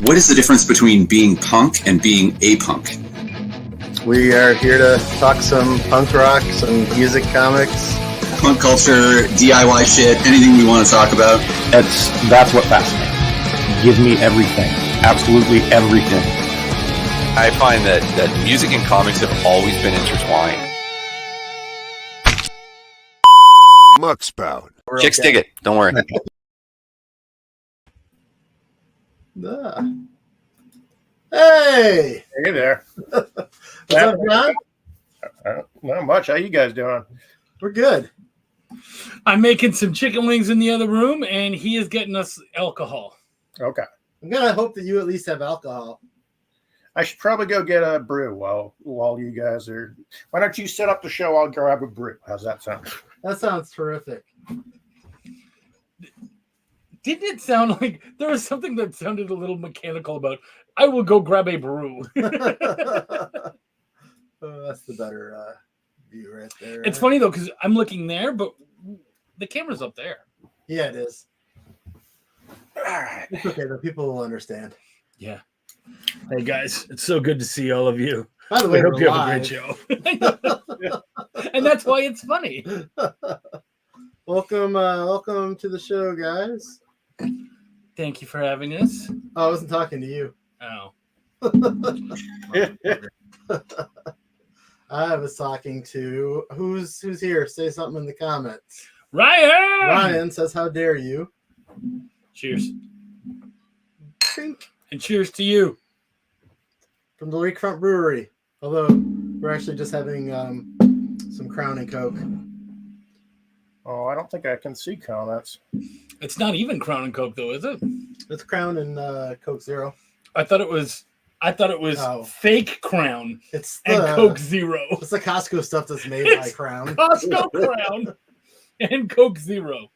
What is the difference between being punk and being a punk? We are here to talk some punk rock, some music, comics. Punk culture, DIY shit, anything we want to talk about. That's what fascinates me. Give me everything. Absolutely everything. I find that music and comics have always been intertwined. Muckspout. Chicks dig it. Don't worry. Hey! Hey there. What's up, John? Not much. How you guys doing? We're good. I'm making some chicken wings in the other room, and he is getting us alcohol. Okay. I'm gonna hope that you at least have alcohol. I should probably go get a brew while you guys are. Why don't you set up the show? I'll grab a brew. How's that sound? That sounds terrific. Didn't it sound like there was something that sounded a little mechanical about, I will go grab a brew? That's the better view right there. It's funny, though, because I'm looking there, but the camera's up there. Yeah, it is. All right. It's okay, though. People will understand. Yeah. Hey, guys. It's so good to see all of you. By the way, I hope we're you have a live. great show. And that's why it's funny. Welcome to the show, guys. Thank you for having us. Oh, I wasn't talking to you. Oh. I was talking to who's here? Say something in the comments. Ryan! Ryan says, "How dare you?" Cheers. Think. And cheers to you. From the Lakefront Brewery. Although we're actually just having some Crown and Coke. Oh, I don't think I can see comments. It's not even Crown and Coke, though, is it? It's Crown and Coke Zero. I thought it was fake Crown It's and Coke Zero. It's the Costco stuff that's made by It's Crown. Costco Crown and Coke Zero.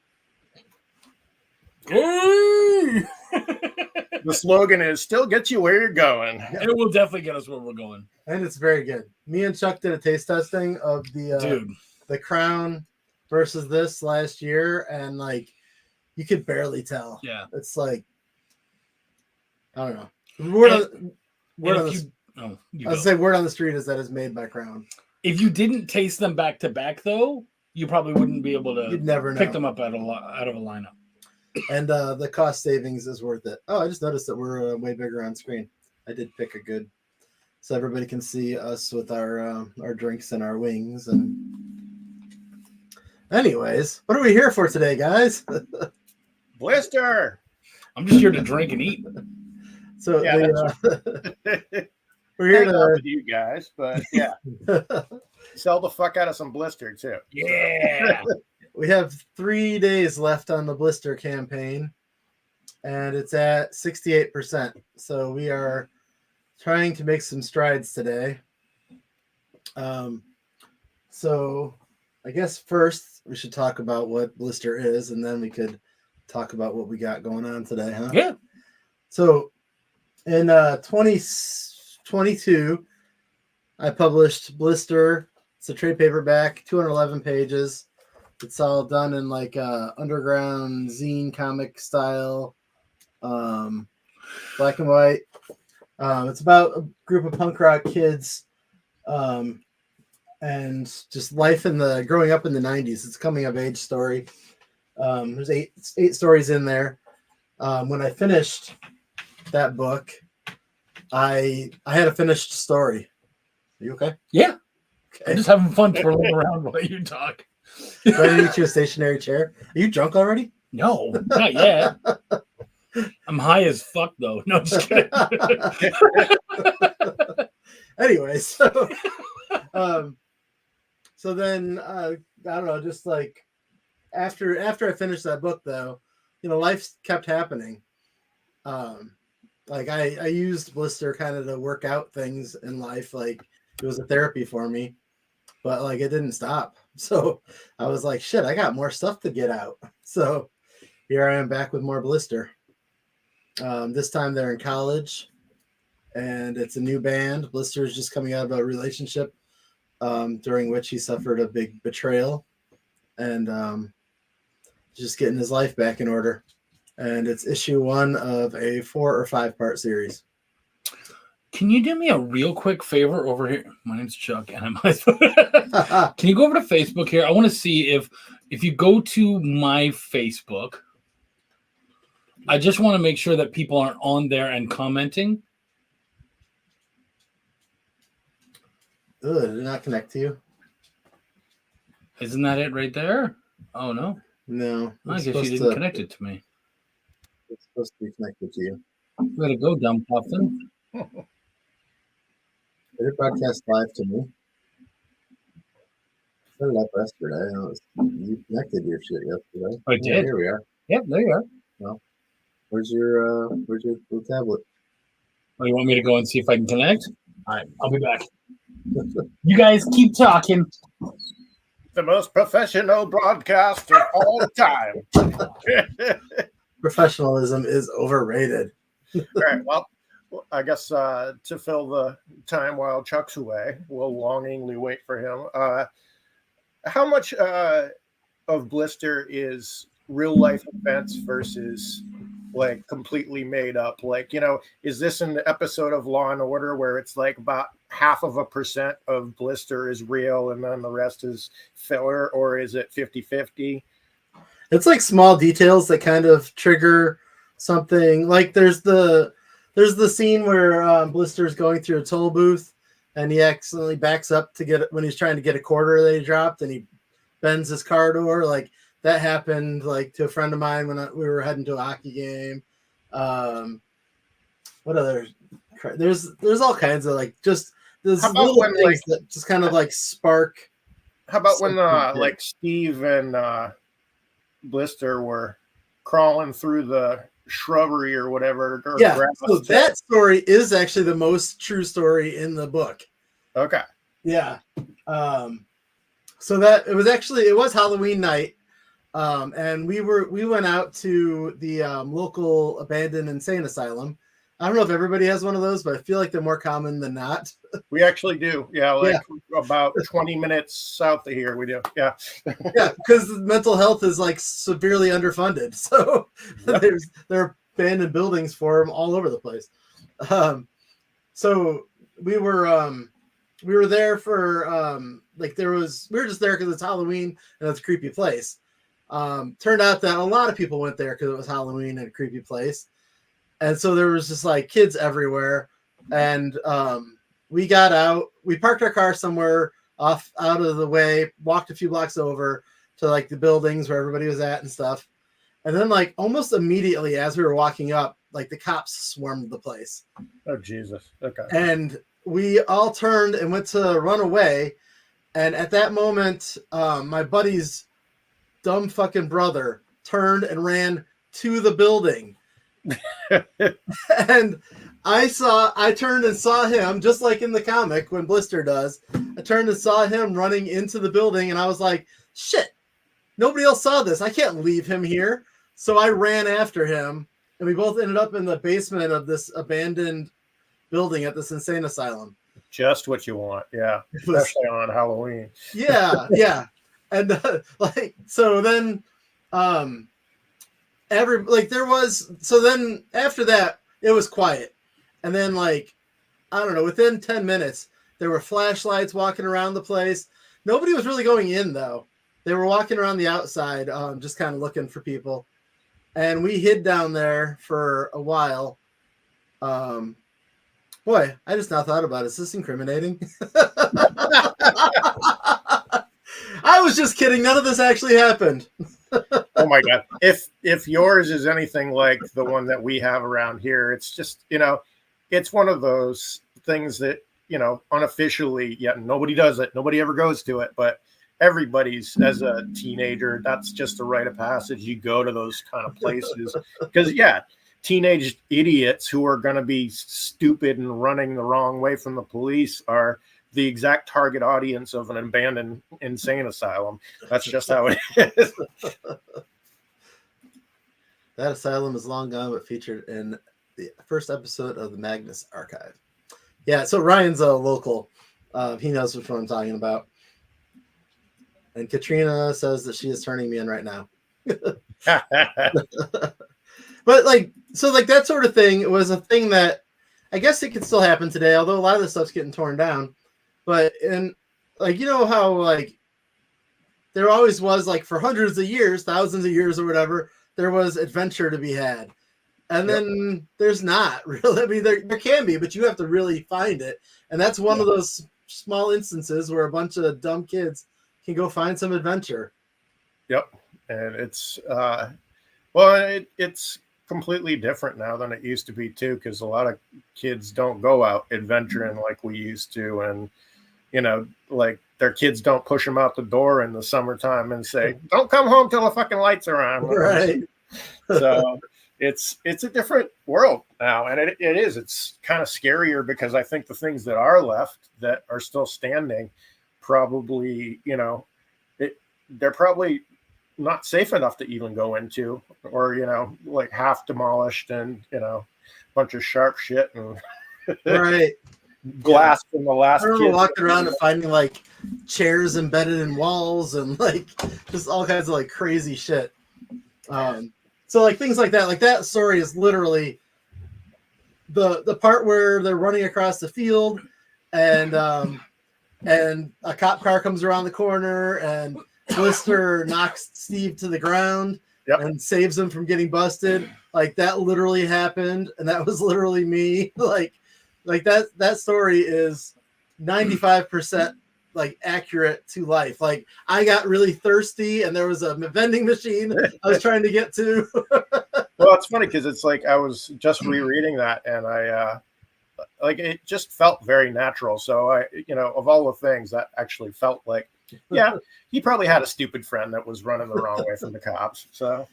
Hey! The slogan is "Still gets you where you're going." It will definitely get us where we're going. And it's very good. Me and Chuck did a taste testing of the Crown versus this last year, and like you could barely tell. Yeah. It's like I don't know. Word on the street is that it's made by Crown. If you didn't taste them back to back, though, you probably wouldn't be able to You'd never know. pick them up out of a lineup. And the cost savings is worth it. Oh, I just noticed that we're way bigger on screen. I did pick a good, so everybody can see us with our drinks and our wings. And anyways, what are we here for today, guys? Blister. I'm just here to drink and eat. So Yeah, we're here hang out to with you guys, but yeah, sell the fuck out of some Blister too. Yeah. We have 3 days left on the Blister campaign, and it's at 68%. So we are trying to make some strides today. So I guess first we should talk about what Blister is, and then we could talk about what we got going on today, huh? Yeah. So in 2022, I published Blister. It's a trade paperback, 211 pages. It's all done in like underground zine comic style, black and white. It's about a group of punk rock kids and just life growing up in the 90s. It's a coming of age story. There's eight stories in there. When I finished that book, I had a finished story. Are you okay? Yeah. Okay. I'm just having fun twirling around while you talk. Ready to get you a stationary chair? Are you drunk already? No, not yet. I'm high as fuck, though. No, just kidding. Anyway, so then I don't know, just like after I finished that book, though, life kept happening. Like I used Blister kind of to work out things in life. Like it was a therapy for me, but like it didn't stop. So I was like, shit, I got more stuff to get out. So here I am back with more Blister. This time they're in college, and it's a new band. Blister is just coming out of a relationship during which he suffered a big betrayal, and just getting his life back in order. And it's issue 1 of a 4 or 5 part series. Can you do me a real quick favor over here? My name's Chuck, and I'm. Can you go over to Facebook here? I want to see if you go to my Facebook. I just want to make sure that people aren't on there and commenting. Ugh, did it not connect to you? Isn't that it right there? Oh no. No. I guess you didn't connect it to me. It's supposed to be connected to you. Way to go, dumb puffin. Did it broadcast live to me? I set it up yesterday. You connected your shit yesterday. I did. Here we are. Yep, there you are. Well, where's your little tablet? Oh, you want me to go and see if I can connect? All right, I'll be back. You guys keep talking. The most professional broadcaster of all time. Professionalism is overrated. All right, well, I guess to fill the time while Chuck's away, we'll longingly wait for him. How much of Blister is real life events versus like completely made up? Like, is this an episode of Law and Order where it's like about 0.5% of Blister is real and then the rest is filler, or is it 50-50? It's like small details that kind of trigger something. Like there's the scene where Blister's going through a toll booth and he accidentally backs up to get it when he's trying to get a quarter that he dropped, and he bends his car door. Like that happened like to a friend of mine when we were heading to a hockey game. What other? There's all kinds of like just there's little things that just kind of like spark. How about when like Steve and Blister were crawling through the shrubbery or whatever? Yeah, so that story is actually the most true story in the book. Okay. Yeah. So that it was Halloween night. And we went out to the local abandoned insane asylum. I don't know if everybody has one of those, but I feel like they're more common than not. We actually do. Yeah, about 20 minutes south of here we do. Yeah. Yeah, because mental health is like severely underfunded. So there are abandoned buildings for them all over the place. So we were there for we were just there because it's Halloween and it's a creepy place. Turned out that a lot of people went there because it was Halloween and a creepy place. And so there was just like kids everywhere. And we got out, we parked our car somewhere out of the way, walked a few blocks over to like the buildings where everybody was at and stuff. And then like almost immediately as we were walking up, like the cops swarmed the place. Oh, Jesus. Okay. And we all turned and went to run away. And at that moment, my buddy's dumb fucking brother turned and ran to the building. And I turned and saw him just like in the comic when Blister does. I turned and saw him running into the building, and I was like, shit, nobody else saw this. I can't leave him here. So I ran after him, and we both ended up in the basement of this abandoned building at this insane asylum. Just what you want. Yeah. Especially on Halloween. Yeah. Yeah. And so then then after that it was quiet, and then like I don't know, within 10 minutes there were flashlights walking around the place. Nobody was really going in though. They were walking around the outside, just kind of looking for people, and we hid down there for a while. Boy, I just now thought about it. Is this incriminating? I was just kidding. None of this actually happened. Oh my God. If yours is anything like the one that we have around here, it's just, it's one of those things that, unofficially, nobody does it. Nobody ever goes to it, but everybody's, as a teenager, that's just a rite of passage. You go to those kind of places because teenage idiots who are going to be stupid and running the wrong way from the police are the exact target audience of an abandoned insane asylum. That's just how it is. That asylum is long gone, but featured in the first episode of the Magnus Archive. Yeah, so Ryan's a local. He knows which one I'm talking about. And Katrina says that she is turning me in right now. But like, so like that sort of thing was a thing that I guess it could still happen today, although a lot of the stuff's getting torn down. But in like, you know how like there always was, like, for hundreds of years, thousands of years or whatever, there was adventure to be had. And then there's not really. I mean, there can be, but you have to really find it. And that's one of those small instances where a bunch of dumb kids can go find some adventure. Yep. And it's it's completely different now than it used to be too, because a lot of kids don't go out adventuring like we used to, and you know, like their kids don't push them out the door in the summertime and say, "Don't come home till the fucking lights are on." Right. So it's a different world now, and it is. It's kind of scarier because I think the things that are left that are still standing, probably, you know, they're probably not safe enough to even go into, or, you know, like half demolished and, you know, a bunch of sharp shit and Right. glass from the last I remember kid. walking around and finding like chairs embedded in walls and like just all kinds of like crazy shit. So like things like that story is literally the part where they're running across the field and a cop car comes around the corner and Blister knocks Steve to the ground and saves him from getting busted. Like that literally happened, and that was literally me. like that story is 95% like accurate to life. Like I got really thirsty and there was a vending machine I was trying to get to. Well, it's funny because it's like I was just rereading that and I like it just felt very natural. So I, you know, of all the things that actually felt like, yeah, he probably had a stupid friend that was running the wrong way from the cops. So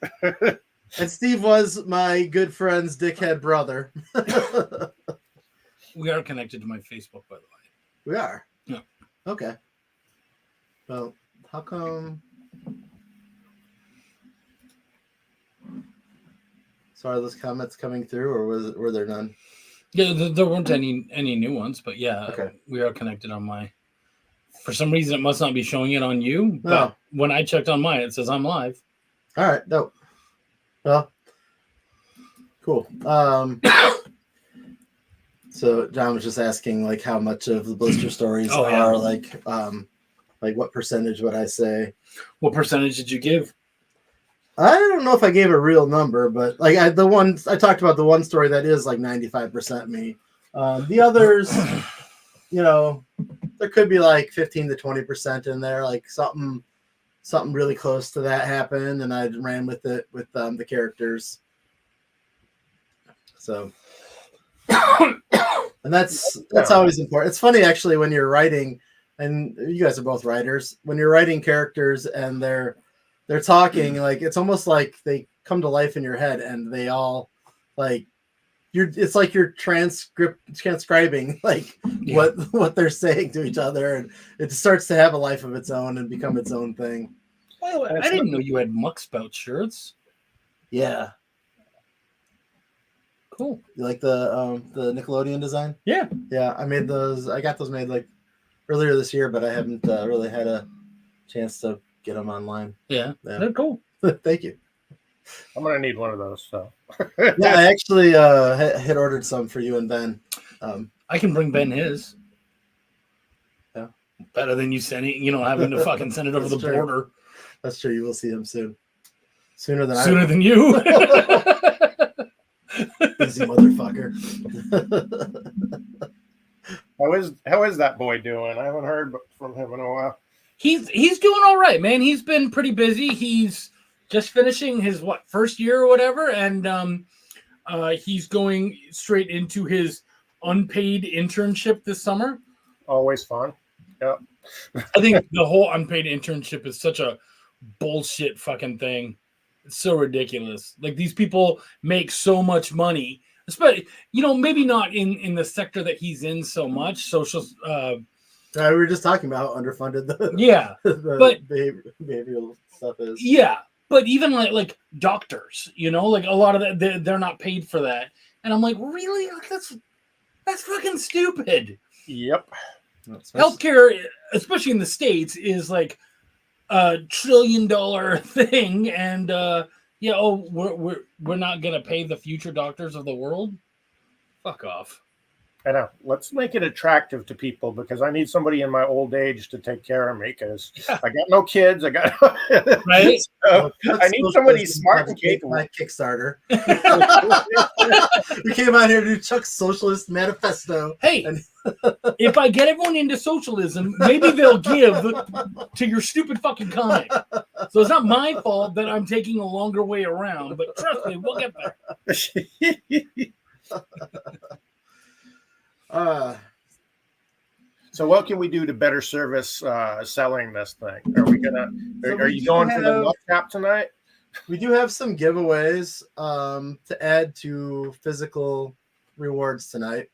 And Steve was my good friend's dickhead brother. We are connected to my Facebook, by the way. We are. Yeah. Okay. Well, how come? So are those comments coming through, or were there none? Yeah, there weren't any new ones, but yeah, Okay. We are connected on my. For some reason, it must not be showing it on you, but No. when I checked on mine, it says I'm live. All right. Dope. Well, cool. So John was just asking like how much of the Blister stories are like what percentage would I say? What percentage did you give? I don't know if I gave a real number, but like I talked about the one story that is like 95% me. The others, you know, there could be like 15 to 20% in there, like something really close to that happened, and I ran with it with the characters. So, and that's always important. It's funny actually when you're writing, and you guys are both writers. When you're writing characters and they're talking, like it's almost like they come to life in your head, and they all like it's like you're transcribing like what they're saying to each other, and it starts to have a life of its own and become its own thing. By the way, I didn't know you had Muck Spout shirts. Yeah. Cool. You like the Nickelodeon design? Yeah. Yeah, I made those. I got those made like earlier this year, but I haven't really had a chance to get them online. Yeah. They're cool. Thank you. I'm gonna need one of those. So Yeah, I actually had ordered some for you and Ben. I can bring Ben his. Yeah. Better than you sending, having to fucking send it over the border. That's true. You will see him soon. Sooner than you. Busy motherfucker. How is that boy doing? I haven't heard from him in a while. He's doing all right, man. He's been pretty busy. He's just finishing his first year or whatever, and he's going straight into his unpaid internship this summer. Always fun. Yeah. I think the whole unpaid internship is such a bullshit fucking thing. It's so ridiculous. Like these people make so much money, especially maybe not in the sector that he's in so much. Social. We were just talking about how underfunded but behavioral stuff is. Yeah, but even like doctors, like a lot of that they're not paid for that, and I'm like, really? Like, That's fucking stupid. Yep. Healthcare, especially in the States, is like $1 trillion thing, and we're not gonna pay the future doctors of the world. Fuck off. I know. Let's make it attractive to people because I need somebody in my old age to take care of me because I got no kids. I got right. So I need somebody smart and capable. My Kickstarter. We came out here to do Chuck's Socialist Manifesto. Hey, if I get everyone into socialism, maybe they'll give to your stupid fucking comic. So it's not my fault that I'm taking a longer way around, but trust me, we'll get there. So what can we do to better service selling this thing? Are we gonna? Are you going for the nut cap tonight? We do have some giveaways to add to physical rewards tonight,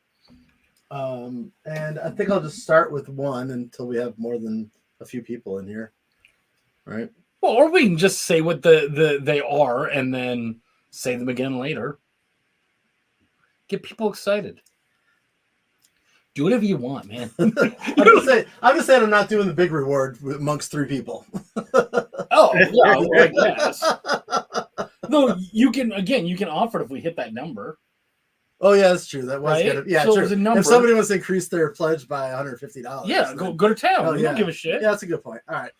and I think I'll just start with one until we have more than a few people in here. All right. Well, or we can just say what they are and then say them again later. Get people excited. Do whatever you want, man. I'm just saying I'm not doing the big reward amongst 3 people. Oh, yeah, well, I guess. No, you can offer it if we hit that number. Oh yeah, that's true. That was right? good. Yeah, so true. It was a number. If somebody wants to increase their pledge by $150, yeah, go to town. Oh, We don't give a shit. Yeah, that's a good point. All right.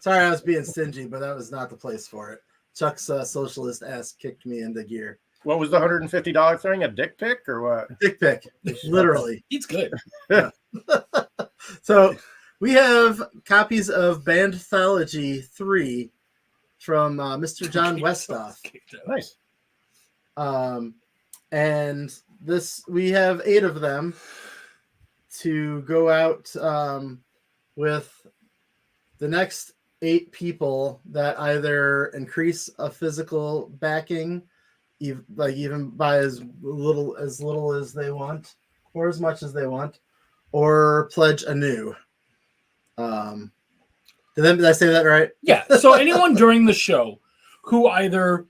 Sorry, I was being stingy, but that was not the place for it. Chuck's socialist ass kicked me into gear. What was the $150 thing? A dick pic or what? Dick pic, literally. It's good. Yeah. So we have copies of Bandthology 3 from Mr. John Westhoff. Nice. And this we have 8 of them to go out with the next 8 people that either increase a physical backing, even by as little as they want, or as much as they want, or pledge anew. Did I say that right? Yeah. So anyone during the show who either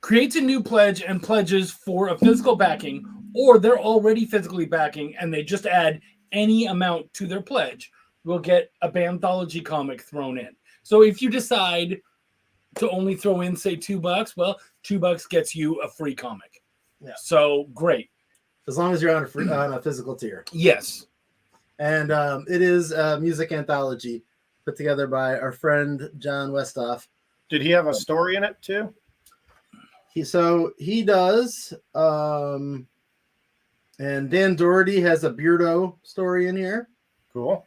creates a new pledge and pledges for a physical backing, or they're already physically backing and they just add any amount to their pledge, will get a Bandthology comic thrown in. So if you decide to only throw in, say, $2, well, $2 gets you a free comic. Yeah. So great. As long as you're on a physical tier. Yes. And it is a music anthology put together by our friend John Westhoff. Did he have a story in it too? He does. And Dan Doherty has a Beardo story in here. Cool.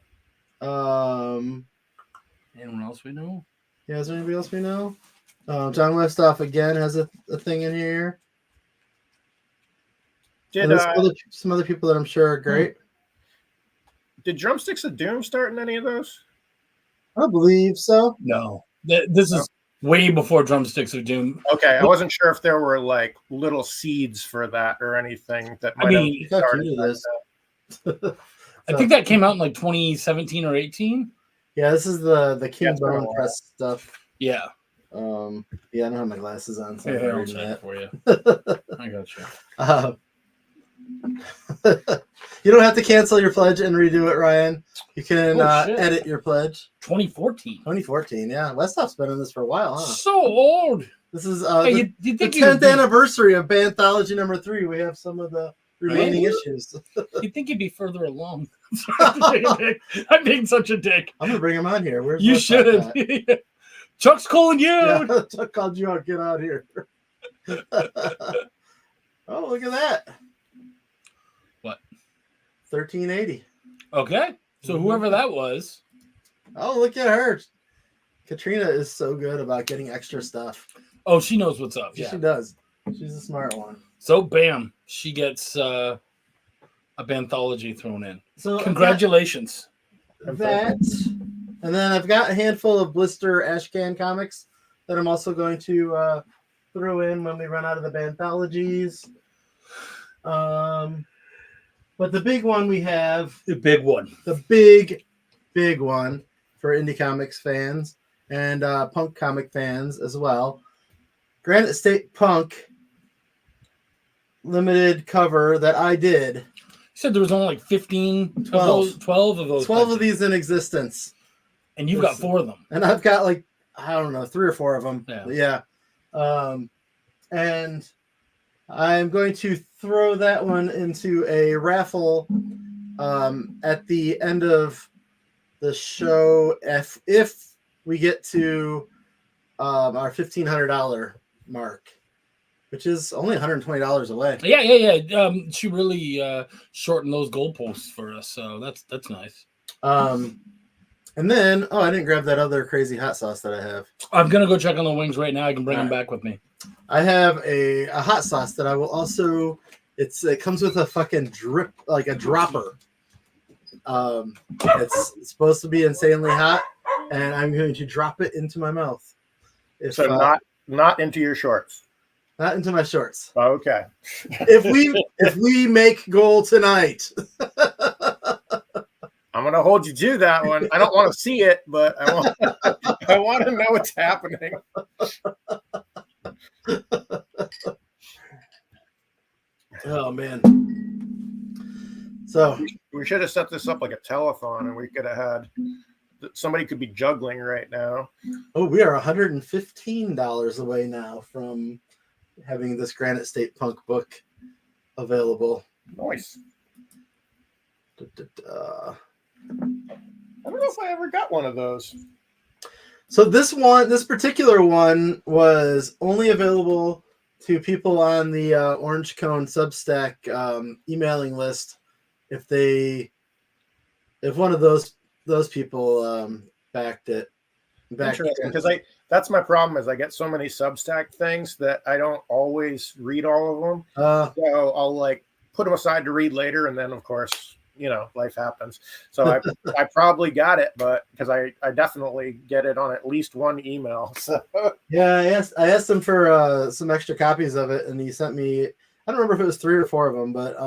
Anyone else we know? Yeah, is there anybody else we know? John Westhoff again has a thing in here. Did some other people that I'm sure are great. Did Drumsticks of Doom start in any of those? I believe so. No. This is way before Drumsticks of Doom. Okay, I wasn't sure if there were like little seeds for that or anything that might have started this. I think that came out in like 2017 or 18. Yeah, this is the King Bone Press stuff. Yeah. Yeah, I don't have my glasses on, so I'll I'm check that for you. I got you. You don't have to cancel your pledge and redo it, Ryan. You can edit your pledge. 2014, yeah. Westhoff's been in this for a while, huh? So old. This is you the think 10th anniversary of Bandthology number 3. We have some of the remaining issues. You'd think you'd be further along. I'm being such a dick. I'm gonna bring him on here. Where's you Westhoff should. Chuck's calling you. Yeah, Chuck called you out. Get out here. Oh, look at that. What? 1380. Okay. So whoever that was. Oh, look at her. Katrina is so good about getting extra stuff. Oh, she knows what's up. Yeah. She does. She's a smart one. So, bam. She gets a Bandthology thrown in. So congratulations. That. And then I've got a handful of Blister Ashcan comics that I'm also going to throw in when we run out of the Bandthologies. But the big one we have... The big one. The big one for indie comics fans and punk comic fans as well. Granite State Punk limited cover that I did. You said there was only like 15 12. of those, 12 of those. 12 of these in existence. And you've got 4 of them. And I've got like, I don't know, 3 or 4 of them. Yeah. And I'm going to throw that one into a raffle at the end of the show if we get to our $1,500 mark, which is only $120 away. Yeah. She really shortened those goalposts for us, so that's nice. And then, I didn't grab that other crazy hot sauce that I have. I'm gonna go check on the wings right now. I can bring them back with me. I have a hot sauce that I will also. It comes with a fucking drip, like a dropper. It's supposed to be insanely hot, and I'm going to drop it into my mouth. So not into your shorts. Not into my shorts. Okay. If we make goal tonight. I'm gonna hold you to that one. I don't want to see it, but I want to know what's happening. Oh man! So we should have set this up like a telethon, and we could have had somebody could be juggling right now. Oh, we are $115 away now from having this Granite State Punk book available. Nice. I don't know if I ever got one of those. So this particular one was only available to people on the Orange Cone Substack emailing list. If one of those people backed it. Interesting, because that's my problem is I get so many Substack things that I don't always read all of them. So I'll like put them aside to read later, and then of course, life happens. So I probably got it, but because I definitely get it on at least one email. So yeah, I asked him for some extra copies of it, and he sent me. I don't remember if it was 3 or 4 of them, but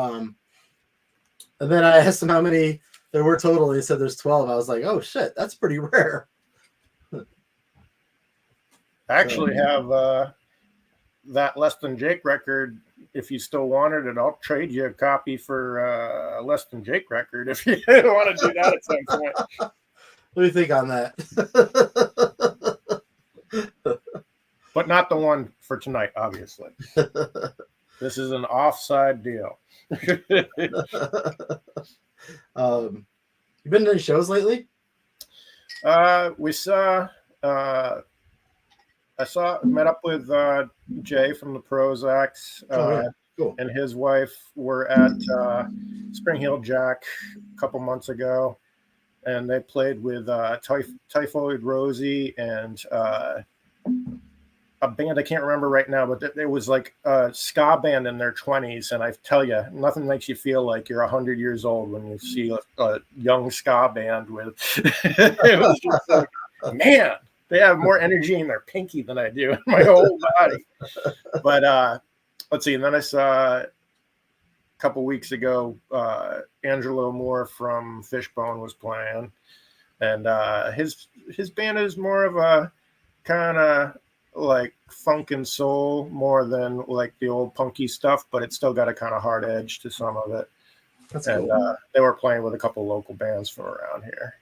and then I asked him how many there were total, and he said there's 12. I was like, oh shit, that's pretty rare. I actually have that Less Than Jake record. If you still wanted it, I'll trade you a copy for a Less Than Jake record if you want to do that at some point. What do you think on that? But not the one for tonight, obviously. This is an offside deal. You been to any shows lately? We saw. Met up with Jay from the Prozacs Cool. and his wife were at Spring Heel Jack a couple months ago, and they played with Typhoid Rosie and a band I can't remember right now, but it was like a ska band in their 20s, and I tell you, nothing makes you feel like you're 100 years old when you see a young ska band with. It was just like, man. They have more energy in their pinky than I do in my whole body. But let's see. And then I saw a couple weeks ago, Angelo Moore from Fishbone was playing. And his band is more of a kind of like funk and soul more than like the old punky stuff, but it's still got a kind of hard edge to some of it. That's and cool. They were playing with a couple local bands from around here.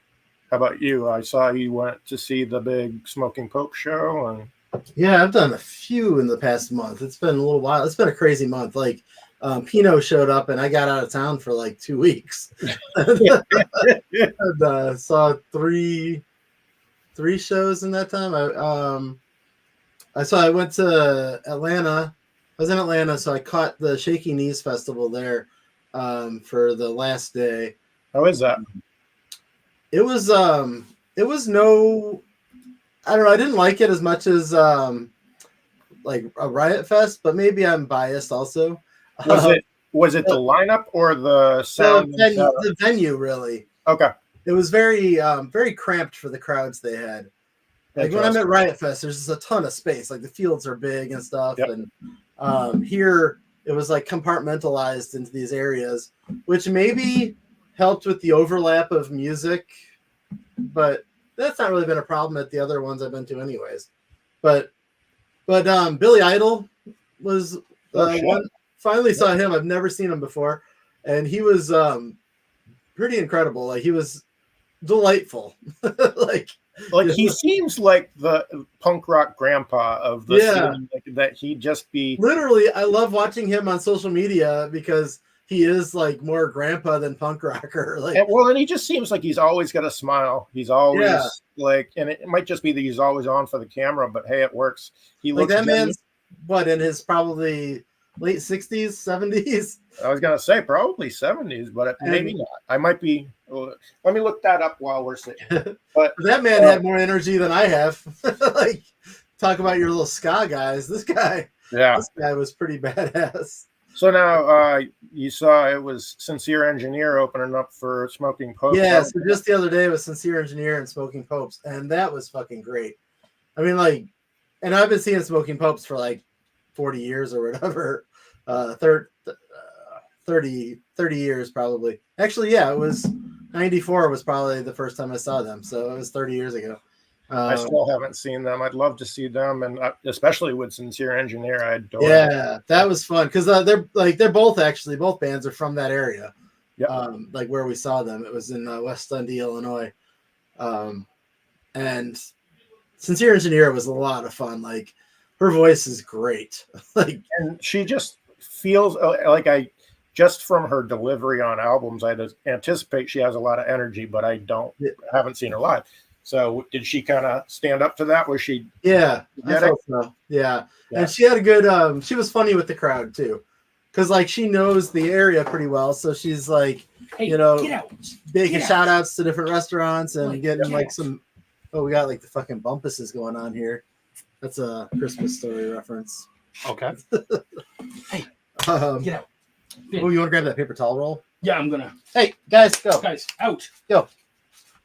How about you? I saw you went to see the big Smoking Pope show. And Yeah, I've done a few in the past month. It's been a little while. It's been a crazy month. Like Pino showed up and I got out of town for like 2 weeks. And, saw three shows in that time. I went to Atlanta. I was in Atlanta, so I caught the Shaky Knees Festival there for the last day. how is that? It was no, I don't know. I didn't like it as much as like a Riot Fest, but maybe I'm biased also. Was it the lineup or the sound? The venue, really. Okay. It was very very cramped for the crowds they had. Like when I'm at Riot Fest, there's just a ton of space. Like the fields are big and stuff. Yep. And here it was like compartmentalized into these areas, which maybe helped with the overlap of music, but that's not really been a problem at the other ones I've been to anyways. But Billy Idol was one finally saw him. I've never seen him before, and he was pretty incredible. Like he was delightful. like he seems like the punk rock grandpa of the scene, like, that he'd just be literally. I love watching him on social media because he is like more grandpa than punk rocker. Like, and he just seems like he's always got a smile. He's always like, and it might just be that he's always on for the camera, but hey, it works. He like looks that man's what, in his probably late 60s, 70s. I was gonna say probably 70s, but maybe not. I might be. Let me look that up while we're sitting. But that man had more energy than I have. Like, talk about your little ska guys. This guy was pretty badass. So now you saw it was Sincere Engineer opening up for Smoking Popes. Yeah, so just the other day was Sincere Engineer and Smoking Popes, and that was fucking great. I mean, like, and I've been seeing Smoking Popes for like 40 years or whatever. 30 years probably. Actually, yeah, it was 94 was probably the first time I saw them, so it was 30 years ago. I still haven't seen them. I'd love to see them, and especially with Sincere Engineer, I adore. Yeah, that was fun because they're both bands are from that area. Yeah, like where we saw them, it was in West Dundee, Illinois, and Sincere Engineer was a lot of fun. Like her voice is great. Like, and she just feels like just from her delivery on albums, I anticipate she has a lot of energy, but I haven't seen her live. So did she kind of stand up to that? Was she? Yeah, I thought so. Yeah, and she had a good. She was funny with the crowd too, because like she knows the area pretty well. So she's like, hey, making shout outs to different restaurants and getting like some. Oh, we got like the fucking bumpuses going on here. That's a Christmas Story reference. Okay. Hey, get out. Oh, you want to grab that paper towel roll? Yeah, I'm gonna. Hey, guys, go. Guys, out. Go.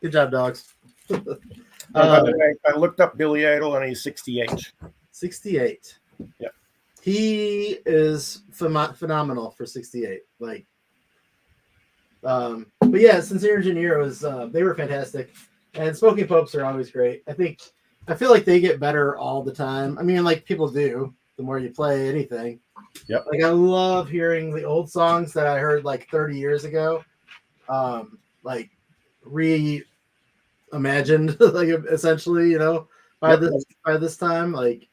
Good job, dogs. By the way, I looked up Billy Idol, and he's 68. 68. Yeah. He is phenomenal for 68. Like, but yeah, Sincere Engineer was. They were fantastic, and Smoking Popes are always great. I feel like they get better all the time. I mean, like people do. The more you play anything. Yep. Like I love hearing the old songs that I heard like 30 years ago. Like reimagined, like essentially, by this time. Like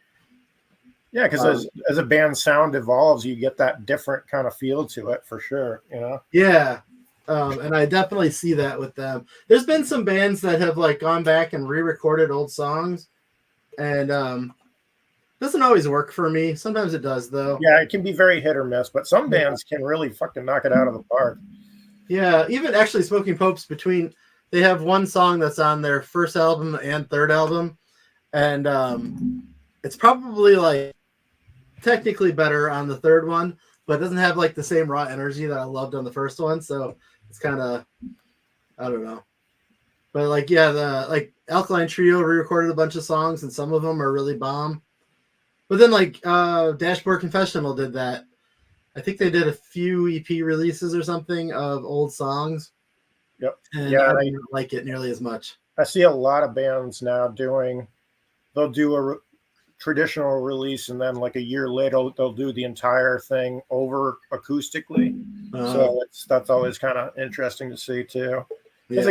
yeah, because as a band's sound evolves, you get that different kind of feel to it for sure, Yeah. And I definitely see that with them. There's been some bands that have like gone back and re-recorded old songs, and doesn't always work for me. Sometimes it does, though. Yeah, it can be very hit or miss, but some bands can really fucking knock it out of the park. Yeah, even actually Smoking Popes, they have one song that's on their first album and third album, and it's probably like technically better on the third one, but it doesn't have like the same raw energy that I loved on the first one, so it's kind of, I don't know. But like, yeah, the Alkaline Trio re-recorded a bunch of songs, and some of them are really bomb. But then like Dashboard Confessional did that. I think they did a few EP releases or something of old songs. Yep. And I didn't like it nearly as much. I see a lot of bands now they'll do a traditional release, and then like a year later they'll do the entire thing over acoustically. So that's always kind of interesting to see too. Because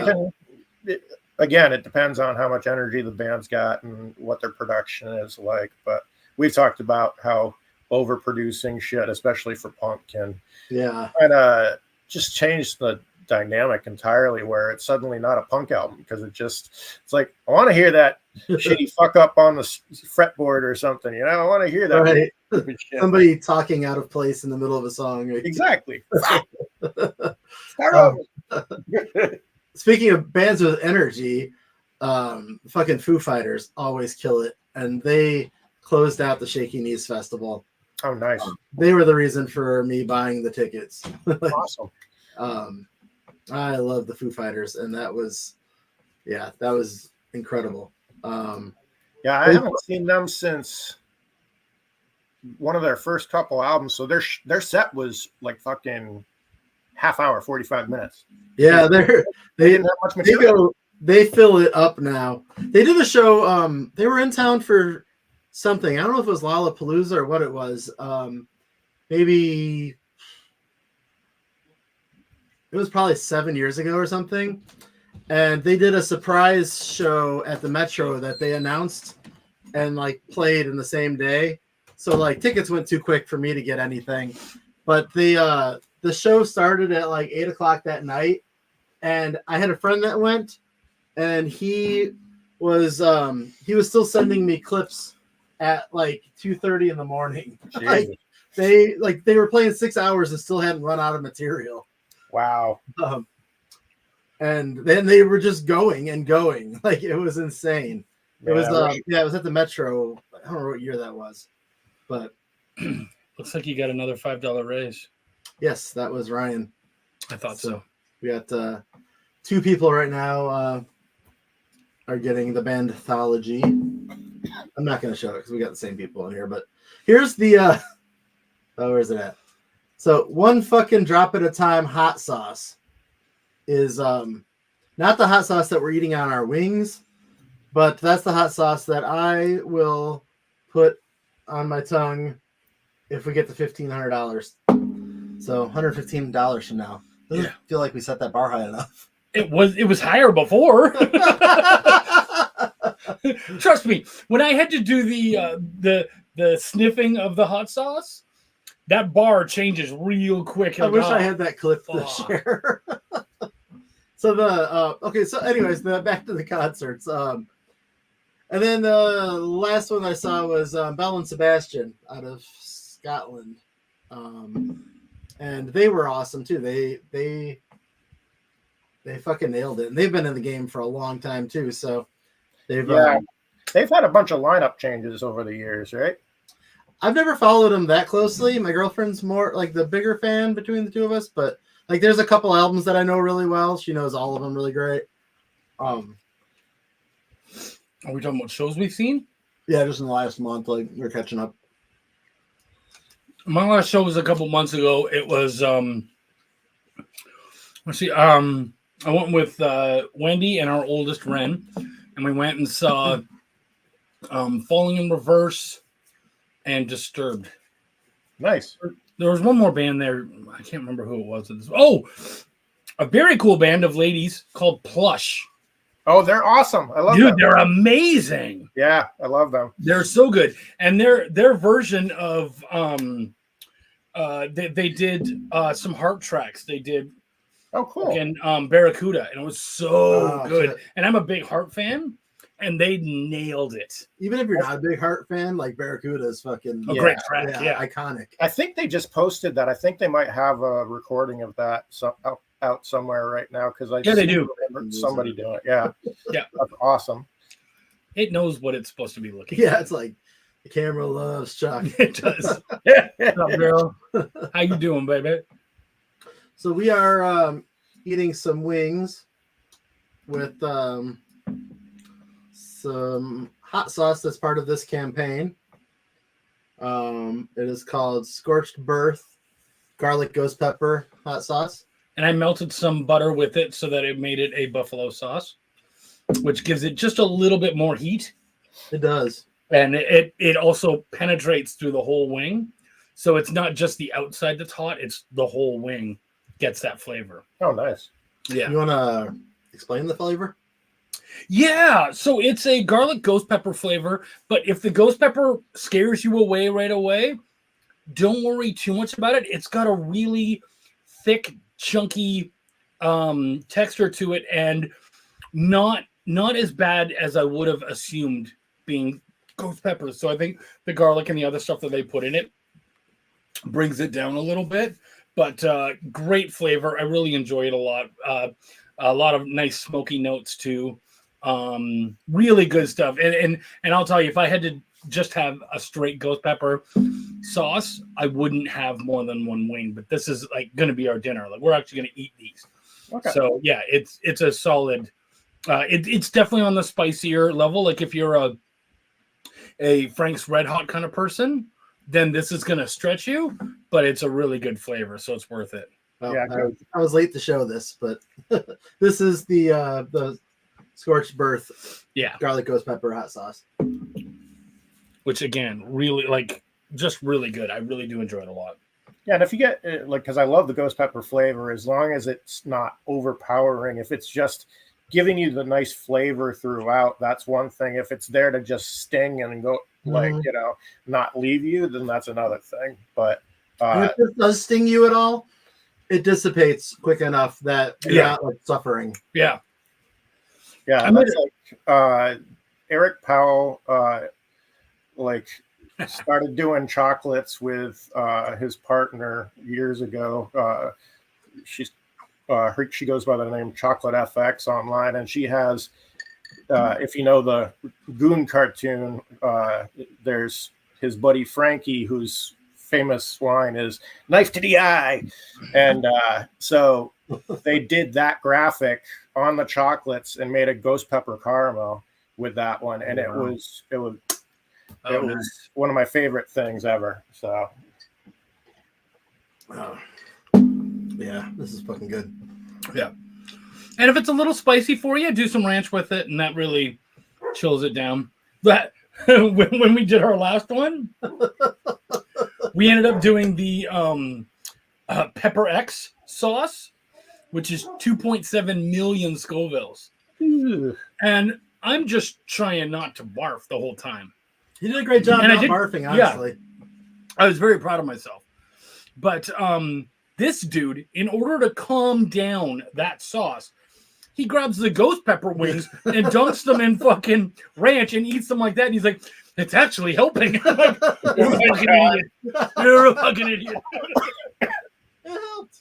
again, it depends on how much energy the band's got and what their production is like. But we've talked about how overproducing shit, especially for punk, can kind of just change the dynamic entirely, where it's suddenly not a punk album because it's like, I want to hear that shitty fuck up on the fretboard or something, I want to hear that. Right. Somebody talking out of place in the middle of a song. Exactly. Speaking of bands with energy, fucking Foo Fighters always kill it, and they closed out the Shaky Knees Festival. Oh, nice. They were the reason for me buying the tickets. Awesome. I love the Foo Fighters, and that was incredible. I haven't seen them since one of their first couple albums. So their set was like fucking half hour, 45 minutes. Yeah, they didn't have much material. They fill it up now. They did a show. They were in town for something. I don't know if it was Lollapalooza or what it was. maybe it was probably 7 years ago or something. And they did a surprise show at the Metro that they announced and like played in the same day. So like tickets went too quick for me to get anything. But the show started at like 8 o'clock that night. And I had a friend that went, and he was still sending me clips at like 2:30 in the morning. Like, they were playing 6 hours and still hadn't run out of material. Wow. And then they were just going and going. Like, it was insane. It was it was at the Metro. I don't remember what year that was. But looks like you got another $5 raise. Yes, that was Ryan. I thought so. We got 2 people right now are getting the Bandthology. I'm not going to show it because we got the same people in here. But here's the where's it at? So one fucking drop at a time hot sauce is not the hot sauce that we're eating on our wings, but that's the hot sauce that I will put on my tongue if we get to $1,500. So $115 from now. Doesn't feel like we set that bar high enough. It was higher before. Trust me, when I had to do the sniffing of the hot sauce, that bar changes real quick. I wish I had that clip to share. So so anyways, back to the concerts. And then the last one I saw was Bell and Sebastian out of Scotland. And they were awesome too. They fucking nailed it. And they've been in the game for a long time too. So they've had a bunch of lineup changes over the years, right? I've never followed them that closely. My girlfriend's more like the bigger fan between the two of us, but like there's a couple albums that I know really well. She knows all of them really great. Are we talking about shows we've seen? Yeah, just in the last month, like we're catching up. My last show was a couple months ago. It was let's see, I went with Wendy and our oldest Ren, and we went and saw Falling in Reverse and Disturbed. Nice. There was one more band there. I can't remember who it was. Oh, a very cool band of ladies called Plush. Oh, they're awesome. I love them. Dude, they're amazing. Yeah, I love them. They're so good. And their version of they did some Heart tracks. They did cool. Barracuda, and it was so good. Shit. And I'm a big Heart fan, and they nailed it. Even if you're not a big Heart fan, like Barracuda is fucking great track. Yeah, iconic. I think they just posted that. I think they might have a recording of that out somewhere right now because they do. Remember somebody doing it. Yeah, yeah, that's awesome. It knows what it's supposed to be looking. Yeah, it's like the camera loves Chuck. It does. What's up, girl? How you doing, baby? So we are eating some wings with some hot sauce that's part of this campaign. It is called Scorched Birth Garlic Ghost Pepper Hot Sauce. And I melted some butter with it so that it made it a buffalo sauce, which gives it just a little bit more heat. It does. And it also penetrates through the whole wing. So it's not just the outside that's hot, it's the whole wing gets that flavor. Oh, nice. Yeah. You want to explain the flavor? Yeah. So it's a garlic ghost pepper flavor, but if the ghost pepper scares you away right away, don't worry too much about it. It's got a really thick, chunky texture to it, and not as bad as I would have assumed being ghost peppers. So I think the garlic and the other stuff that they put in it brings it down a little bit, but great flavor. I really enjoy it a lot. A lot of nice smoky notes too. Really good stuff. And I'll tell you, if I had to just have a straight ghost pepper sauce, I wouldn't have more than one wing, but this is like going to be our dinner. Like we're actually going to eat these. Okay. So yeah, it's a solid, it's definitely on the spicier level. Like if you're a Frank's Red Hot kind of person, then this is going to stretch you, but it's a really good flavor. So it's worth it. Well, yeah, I was late to show this, but this is the Scorched Birth garlic ghost pepper hot sauce. Which again, really just really good. I really do enjoy it a lot. Yeah, and if you get like, because I love the ghost pepper flavor, as long as it's not overpowering, if it's just giving you the nice flavor throughout, that's one thing. If it's there to just sting and go, like, you know, not leave you, then that's another thing. But and if this does sting you at all, it dissipates quick enough that you're not like suffering. Yeah. Yeah, I that's like Eric Powell, like started doing chocolates with his partner years ago. She goes by the name Chocolate FX online, and she has, if you know the Goon cartoon, there's his buddy Frankie, whose famous line is "knife to the eye," and so they did that graphic on the chocolates and made a ghost pepper caramel with that one, and it was one of my favorite things ever. So yeah, this is fucking good. Yeah. And if it's a little spicy for you, do some ranch with it, and that really chills it down. But when we did our last one, we ended up doing the Pepper X sauce, which is 2.7 million Scovilles. And I'm just trying not to barf the whole time. You did a great job not barfing, honestly. Yeah, I was very proud of myself. But this dude, in order to calm down that sauce, he grabs the ghost pepper wings and dunks them in fucking ranch and eats them like that. And he's like, it's actually helping. I'm like, you're a fucking idiot. You're a fucking idiot. It helped.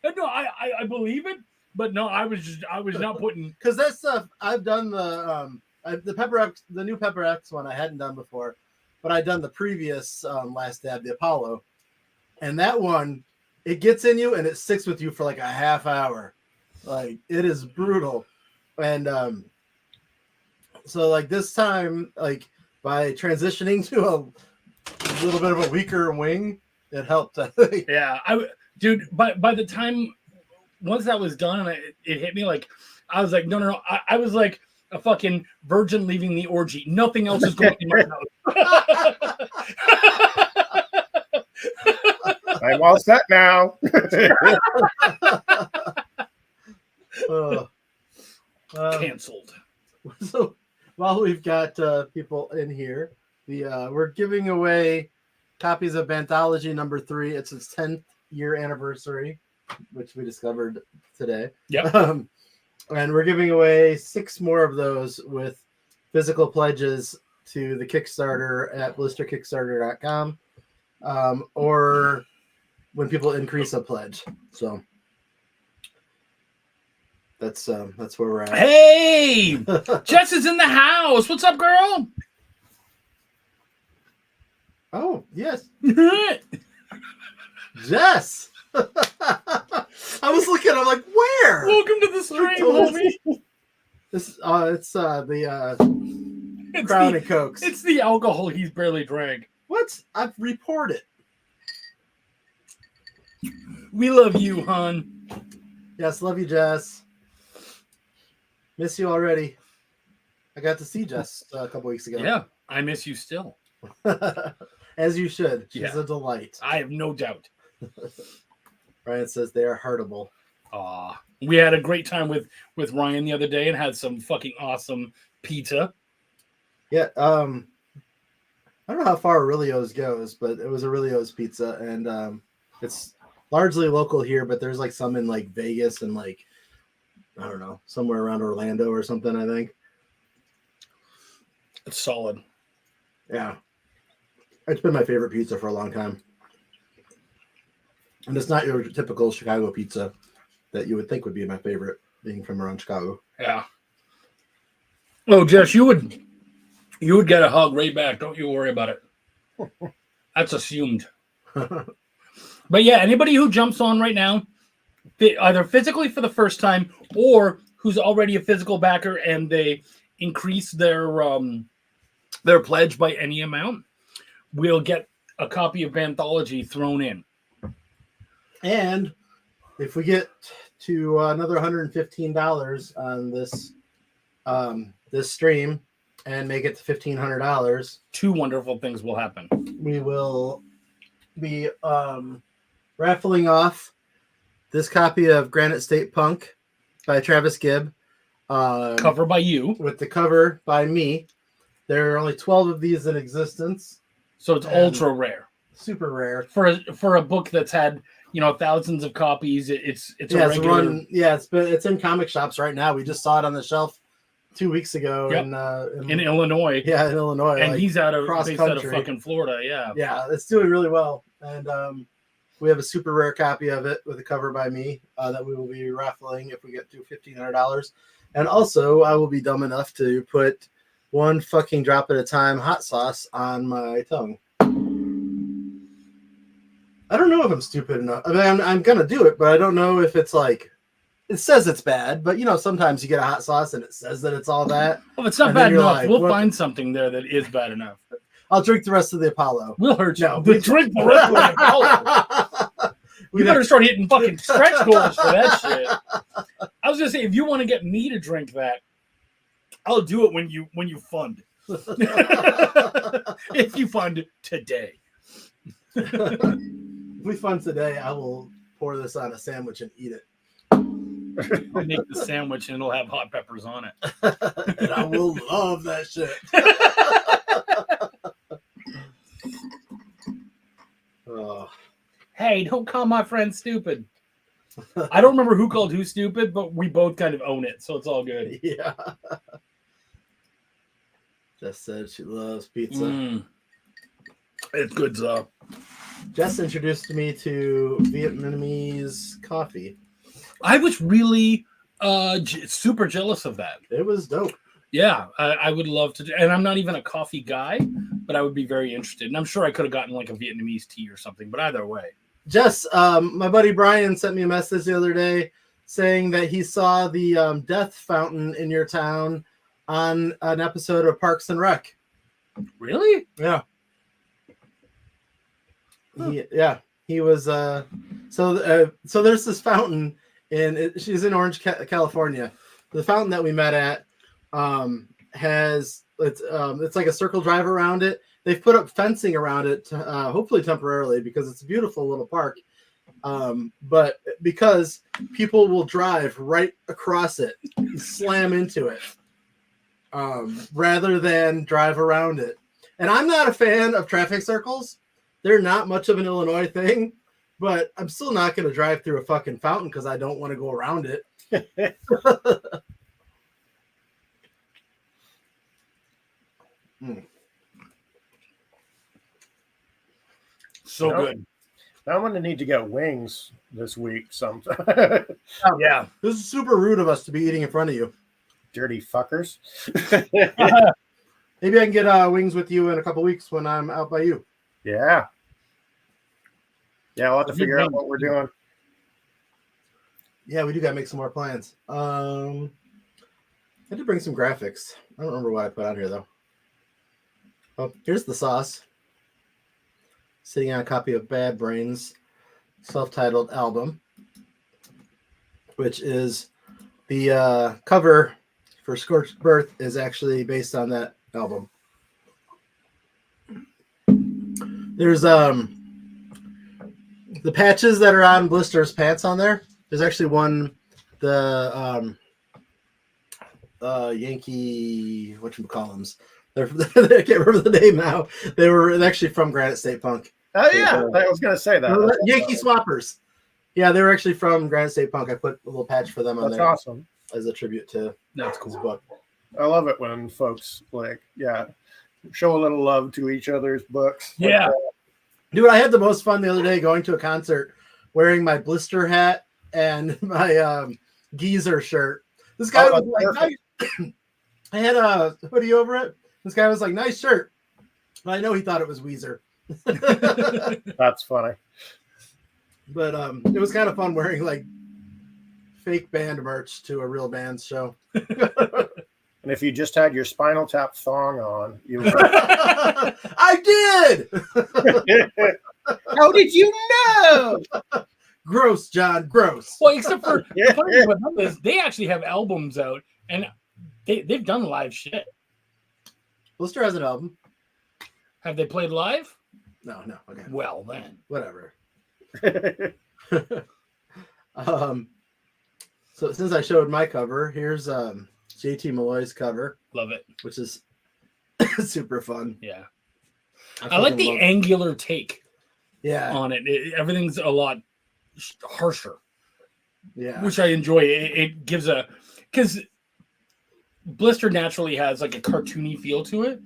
And no, I believe it, but no, I was not putting, because that stuff I've done the Pepper X, the new Pepper X one I hadn't done before, but I'd done the previous last dab, the Apollo, and that one, it gets in you and it sticks with you for like a half hour. Like, it is brutal. And so like this time, like by transitioning to a little bit of a weaker wing, it helped. yeah, dude, by the time once that was done and it hit me, like I was like, no. I was like a fucking virgin leaving the orgy. Nothing else is going in my mouth. I'm all set now. Canceled. So while we've got people in here, we're giving away copies of Anthology number 3. It's its 10th year anniversary, which we discovered today. Yeah. And we're giving away 6 more of those with physical pledges to the Kickstarter at blisterkickstarter.com, or when people increase a pledge. So that's where we're at. Hey, Jess is in the house. What's up, girl? Oh, yes. Jess. I was looking, I'm like, where? Welcome to the stream, homie. This it's Crown and Cokes. It's the alcohol he's barely drank. What? I've reported. We love you, hon. Yes, love you, Jess. Miss you already. I got to see Jess a couple weeks ago. Yeah, I miss you still. As you should. She's a delight. I have no doubt. Ryan says they are heartable. We had a great time with Ryan the other day and had some fucking awesome pizza. Yeah, I don't know how far Aurelio's goes, but it was Aurelio's pizza, and it's largely local here, but there's like some in like Vegas and like, I don't know, somewhere around Orlando or something, I think. It's solid. Yeah. It's been my favorite pizza for a long time. And it's not your typical Chicago pizza that you would think would be my favorite, being from around Chicago. Yeah. Oh, Jess, you would get a hug right back. Don't you worry about it. That's assumed. But yeah, anybody who jumps on right now, either physically for the first time or who's already a physical backer and they increase their pledge by any amount, will get a copy of Anthology thrown in. And if we get to another $115 on this this stream and make it to $1,500, 2 wonderful things will happen. we will be raffling off this copy of Granite State Punk by Travis Gibb. Cover by you. With the cover by me. There are only 12 of these in existence. So it's ultra rare. Super rare. For a book that's had, thousands of copies, it's a regular... it's in comic shops right now. We just saw it on the shelf 2 weeks ago in Illinois. Yeah, in Illinois. And he's out of country. fucking Florida, yeah. Yeah, it's doing really well. And we have a super rare copy of it with a cover by me that we will be raffling if we get to $1,500. And also, I will be dumb enough to put one fucking drop at a time hot sauce on my tongue. I don't know if I'm stupid enough. I mean, I'm going to do it, but I don't know if it's like, it says it's bad, but sometimes you get a hot sauce and it says that it's all that. Well, if it's not bad enough, we'll find something there that is bad enough. I'll drink the rest of the Apollo. We'll hurt you. No, drink the rest of the Apollo. You better start hitting fucking stretch goals for that shit. I was gonna say, if you want to get me to drink that, I'll do it when you fund. If you fund today. If we fund today, I will pour this on a sandwich and eat it. I'll make the sandwich and it'll have hot peppers on it. And I will love that shit. Oh. Hey, don't call my friend stupid. I don't remember who called who stupid, but we both kind of own it, so it's all good. Yeah. Jess said she loves pizza. It's good stuff. Jess introduced me to Vietnamese coffee. I was really super jealous of that. It was dope. Yeah, I would love to. And I'm not even a coffee guy, but I would be very interested. And I'm sure I could have gotten like a Vietnamese tea or something, but either way. Jess, my buddy Brian sent me a message the other day saying that he saw the death fountain in your town on an episode of Parks and Rec. Really? Yeah. Huh. He was so there's this fountain she's in Orange, California. The fountain that we met at has it's like a circle drive around it. They've put up fencing around it, hopefully temporarily, because it's a beautiful little park. But because people will drive right across it, slam into it, rather than drive around it. And I'm not a fan of traffic circles. They're not much of an Illinois thing, but I'm still not going to drive through a fucking fountain because I don't want to go around it. So good. I'm going to need to get wings this week sometime. Oh, yeah. This is super rude of us to be eating in front of you. Dirty fuckers. Maybe I can get wings with you in a couple weeks when I'm out by you. Yeah. Yeah, I'll have to figure out what we're doing. Yeah, we do got to make some more plans. I did bring some graphics. I don't remember what I put on here, though. Oh, here's the sauce. Sitting on a copy of Bad Brains' self-titled album, which is the cover for Scorched Birth is actually based on that album. There's the patches that are on Blister's pants on there. There's actually one, the Yankee, whatchamacallums. I can't remember the name now. They were actually from Granite State Punk. Oh, yeah. I was going to say that. Yankee Swappers. Yeah, they were actually from Granite State Punk. I put a little patch for them on there. That's awesome. As a tribute to That's cool. his book. I love it when folks, show a little love to each other's books. Yeah. Dude, I had the most fun the other day going to a concert wearing my Blister hat and my geezer shirt. This guy was like, nice. I had a hoodie over it. This guy was like, nice shirt. But I know he thought it was Weezer. That's funny. But it was kind of fun wearing like fake band merch to a real band's show. And if you just had your Spinal Tap thong on, you would... I did. How did you know? Gross, John. Gross. Well, except for the funny thing about them is they actually have albums out and they've done live shit. Blister has an album. Have they played live? No. Okay. Well, then. Whatever. So since I showed my cover, here's JT Malloy's cover, Love it. which is super fun. Yeah. I like the angular take yeah on it. Everything's a lot harsher, yeah which I enjoy. It gives because Blister naturally has like a cartoony feel to it,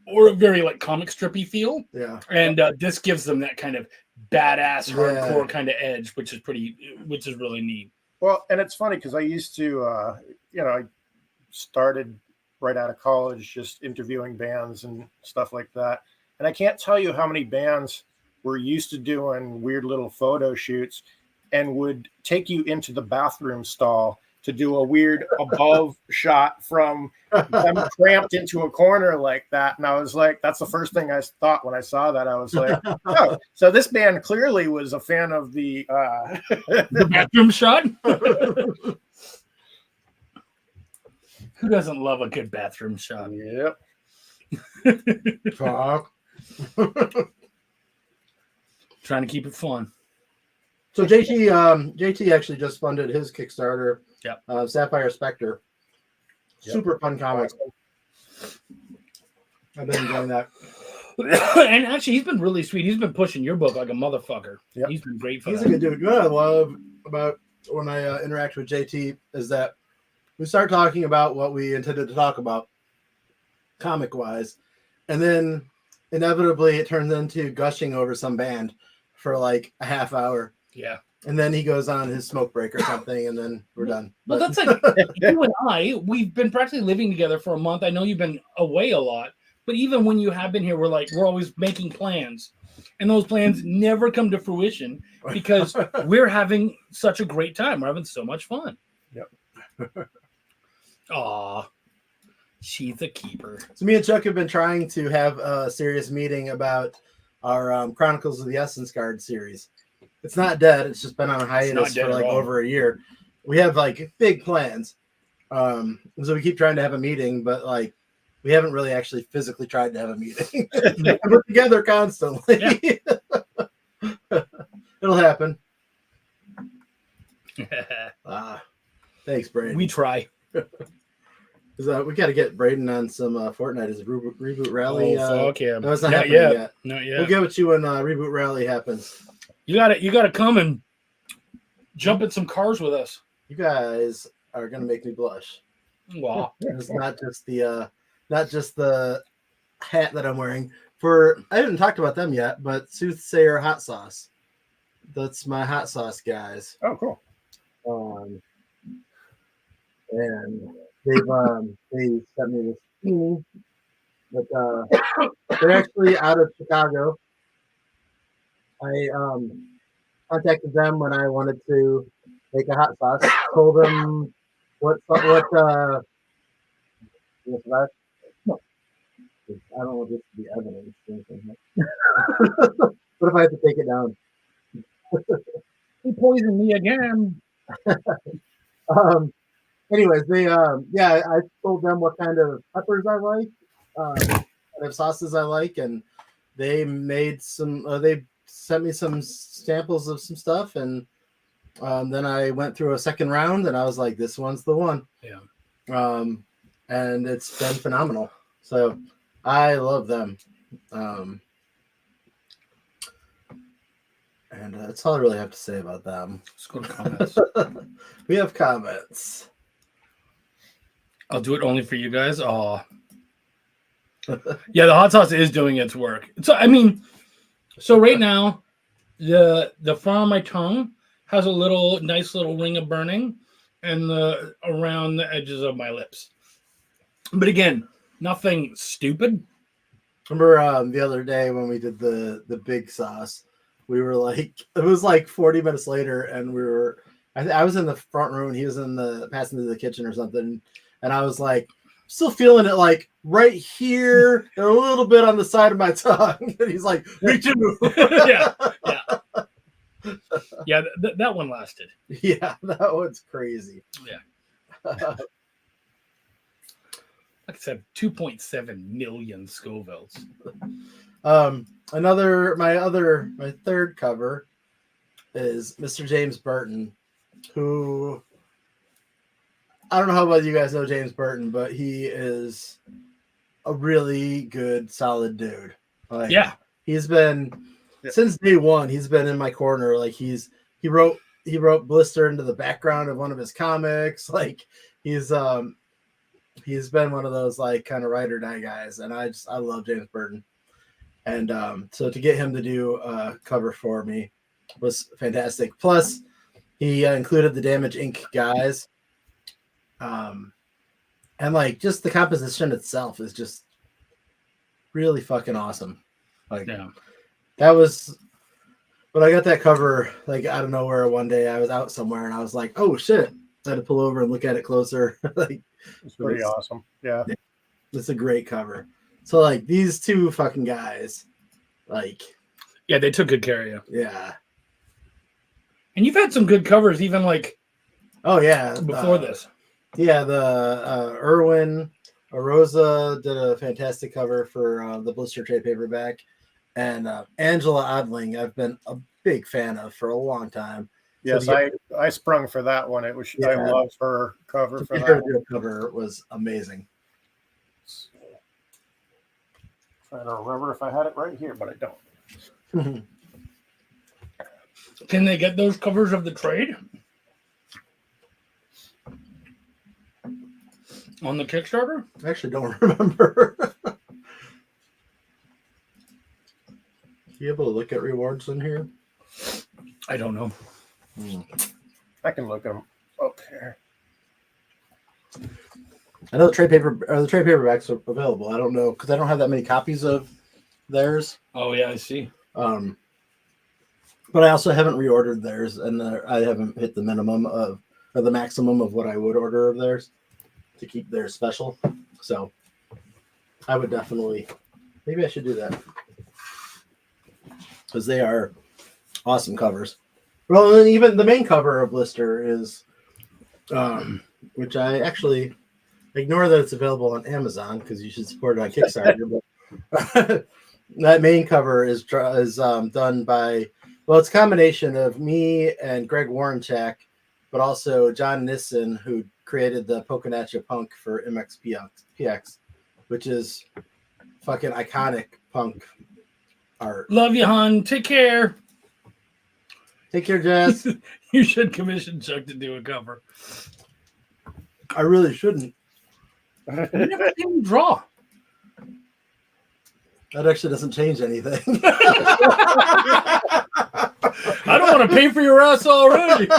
or a very like comic strippy feel. yeah. And this gives them that kind of badass, hardcore kind of edge, which is really neat. Well, and it's funny because I used to, I started right out of college just interviewing bands and stuff like that. And I can't tell you how many bands were used to doing weird little photo shoots and would take you into the bathroom stall to do a weird above shot from them cramped into a corner like that. And I was like, that's the first thing I thought when I saw that. I was like, oh, so this band clearly was a fan of the the bathroom shot. Who doesn't love a good bathroom shot? Yep. Fuck. Trying to keep it fun. So JT actually just funded his Kickstarter. Yep. Sapphire Spectre. Yep. Super fun comic. I've been enjoying that. And actually, he's been really sweet. He's been pushing your book like a motherfucker. Yep. He's been great for He's that. a good dude. What I love about when I interact with JT is that we start talking about what we intended to talk about, comic-wise, and then inevitably it turns into gushing over some band for like a half hour. Yeah. And then he goes on his smoke break or something, and then we're done. Well, that's like you and we've been practically living together for a month. I know you've been away a lot, but even when you have been here, we're always making plans. And those plans never come to fruition because we're having such a great time. We're having so much fun. Yep. Aw, she's a keeper. So me and Chuck have been trying to have a serious meeting about our Chronicles of the Essence Guard series. It's not dead. It's just been on a hiatus for like over a year. We have like big plans. So we keep trying to have a meeting, but like we haven't really actually physically tried to have a meeting. We're together constantly. Yeah. It'll happen. Thanks, Braden. We try. We got to get Braden on some Fortnite as a reboot rally. Fuck yeah! No, it's not Not happening yet. yet. Not yet. We'll give it to you when reboot rally happens. You gotta come and jump in some cars with us. You guys are gonna make me blush. Wow. It's not just the hat that I'm wearing. I haven't talked about them yet, but Soothsayer Hot Sauce. That's my hot sauce guys. Oh, cool. And they sent me this beanie, but they're actually out of Chicago. I contacted them when I wanted to make a hot sauce. Told them what I don't want this to be evidence. What if I have to take it down? He poisoned me again. Anyways, I told them what kind of peppers I like, kind of sauces I like, and they made some. They sent me some samples of some stuff, and then I went through a second round, and I was like, "This one's the one." Yeah. And it's been phenomenal. So I love them. And that's all I really have to say about them. Let's go to comments. We have comments. I'll do it only for you guys. Oh, yeah, the hot sauce is doing its work. So right now, the front of my tongue has a nice little ring of burning, and around the edges of my lips. But again, nothing stupid. Remember the other day when we did the big sauce? We were like, it was like 40 minutes later, and we were. I was in the front room, and he was in the passing to the kitchen or something. And I was like, still feeling it like right here and a little bit on the side of my tongue. And he's like, me too. Yeah. Yeah, that one lasted. Yeah, that one's crazy. Yeah. Like I said, 2.7 million Scovilles. My third cover is Mr. James Burton, who I don't know how well you guys know James Burton, but he is a really good, solid dude. Like, Yeah. he's been since day one. He's been in my corner. Like he wrote Blister into the background of one of his comics. Like he's been one of those like kind of ride or die guys, and I love James Burton. And so to get him to do a cover for me was fantastic. Plus, he included the Damage Inc. guys. And like just the composition itself is just really fucking awesome. Like that was when I got that cover, like out of nowhere one day. I was out somewhere and I was like, oh shit. I had to pull over and look at it closer. Like it's pretty awesome. Yeah. It's a great cover. So like these two fucking guys, like yeah, they took good care of you. Yeah. And you've had some good covers even like before this. Yeah, the Erwin Arosa did a fantastic cover for the Blister trade paperback, and Angela Odling I've been a big fan of for a long time. Yes, so I sprung for that one. It was I love her cover for that. Her cover was amazing. Trying to remember if I had it right here, but I don't. Can they get those covers of the trade on the Kickstarter? I actually don't remember. You able to look at rewards in here? I don't know. I can look at them up here. I know the trade paperbacks are available. I don't know because I don't have that many copies of theirs. Oh yeah, I see. But I also haven't reordered theirs, and I haven't hit the minimum or the maximum of what I would order of theirs to keep theirs special. So I would definitely, maybe I should do that because they are awesome covers. Well, and even the main cover of Blister is, which I actually ignore that it's available on Amazon because you should support it on Kickstarter. But that main cover is done by, well, it's a combination of me and Greg Warrenchak, but also John Nissen, who created the Pokinatcha Punk for MXPX, which is fucking iconic punk art. Love you, hon. Take care. Take care, Jess. You should commission Chuck to do a cover. I really shouldn't. You never even draw. That actually doesn't change anything. I don't want to pay for your ass already.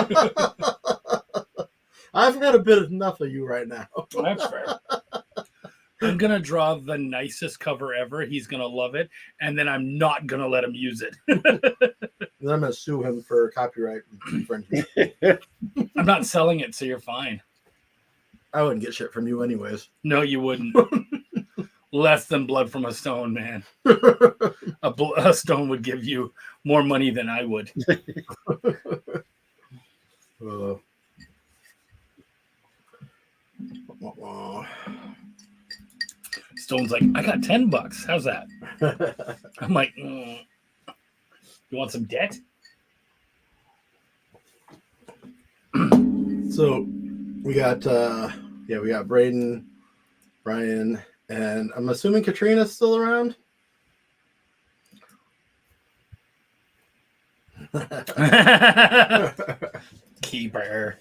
I've got a bit of enough of you right now. That's fair. I'm going to draw the nicest cover ever. He's going to love it. And then I'm not going to let him use it. Then I'm going to sue him for copyright infringement. I'm not selling it, so you're fine. I wouldn't get shit from you anyways. No, you wouldn't. Less than blood from a stone, man. A stone would give you more money than I would. Stone's like, I got $10. How's that? I'm like, you want some debt? So we got Braden, Brian, and I'm assuming Katrina's still around. Keeper.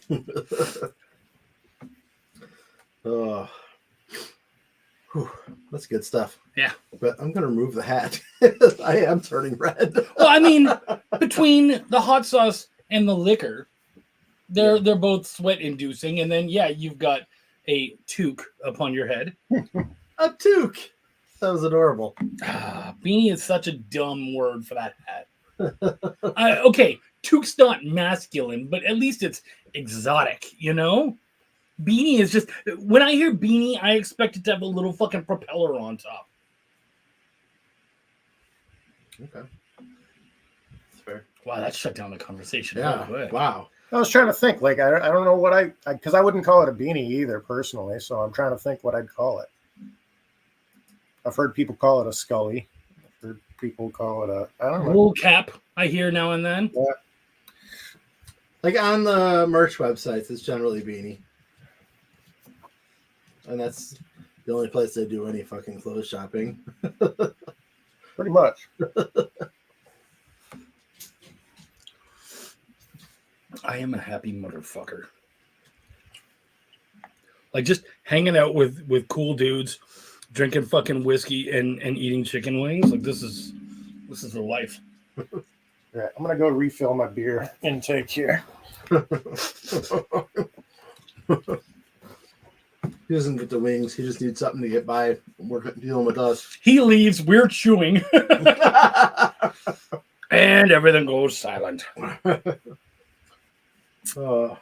Oh, whew, that's good stuff. Yeah, but I'm gonna remove the hat. I am turning red. Well, I mean, between the hot sauce and the liquor, they're both sweat inducing, and then you've got a toque upon your head. A toque. That was adorable. Beanie is such a dumb word for that hat. Okay, toque's not masculine, but at least it's exotic, you know? Beanie is just, when I hear beanie, I expect it to have a little fucking propeller on top. Okay. That's fair. Wow, that shut down the conversation. Yeah. Real quick. Wow. I was trying to think, like, I don't know what because I wouldn't call it a beanie either, personally, so I'm trying to think what I'd call it. I've heard people call it a scully. I've heard people call it I don't know. Wool cap, I hear now and then. Yeah. Like on the merch websites, it's generally Beanie. And that's the only place they do any fucking clothes shopping. Pretty much. I am a happy motherfucker. Like just hanging out with cool dudes, drinking fucking whiskey and eating chicken wings. Like this is the life. Yeah, I'm gonna go refill my beer intake here. He doesn't get the wings. He just needs something to get by dealing with us. He leaves, we're chewing, and everything goes silent. Oh,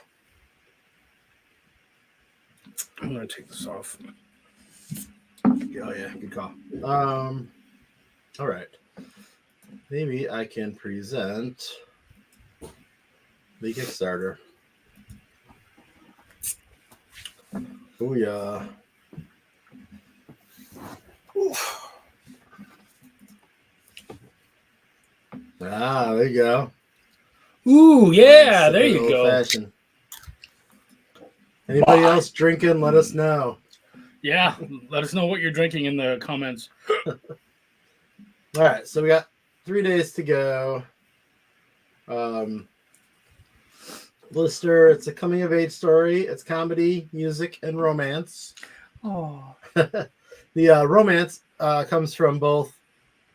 I'm gonna take this off. yeah, good call. All right. Maybe I can present the Kickstarter. Oh yeah. Oof. Ah, there you go. Ooh, yeah, Nice, there you go. old-fashioned. Anybody else drinking? Let us know. Yeah, let us know what you're drinking in the comments. All right, so we got 3 days to go. Blister, it's a coming of age story. It's comedy, music, and romance. Oh, The romance comes from both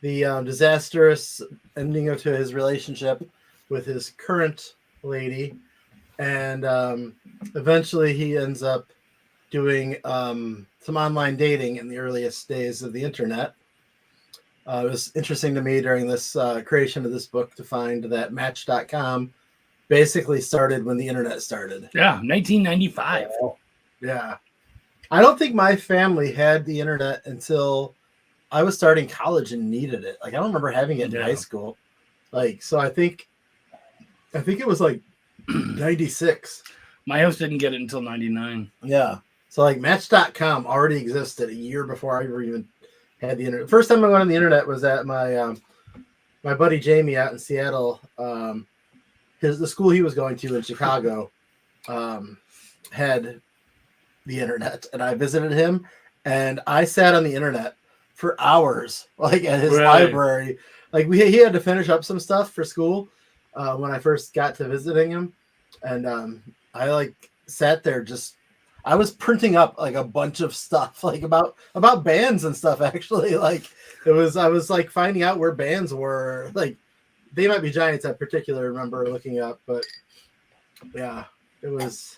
the disastrous ending to his relationship with his current lady, and eventually he ends up doing some online dating in the earliest days of the internet. It was interesting to me during this creation of this book to find that Match.com basically started when the internet started. yeah, 1995. Yeah. I don't think my family had the internet until I was starting college and needed it. Like I don't remember having it in Yeah. high school. Like so I think it was like 96. My house didn't get it until 99. Yeah. So like Match.com already existed a year before I ever even had the internet. First time I went on the internet was at my my buddy Jamie out in Seattle. The school he was going to in Chicago had the internet, and I visited him, and I sat on the internet for hours, like at his Really? library. Like he had to finish up some stuff for school when I first got to visiting him, and I like sat there just. I was printing up like a bunch of stuff, like about bands and stuff. Actually, like I was like finding out where bands were. Like They Might Be Giants, I particularly remember looking up, but yeah, it was.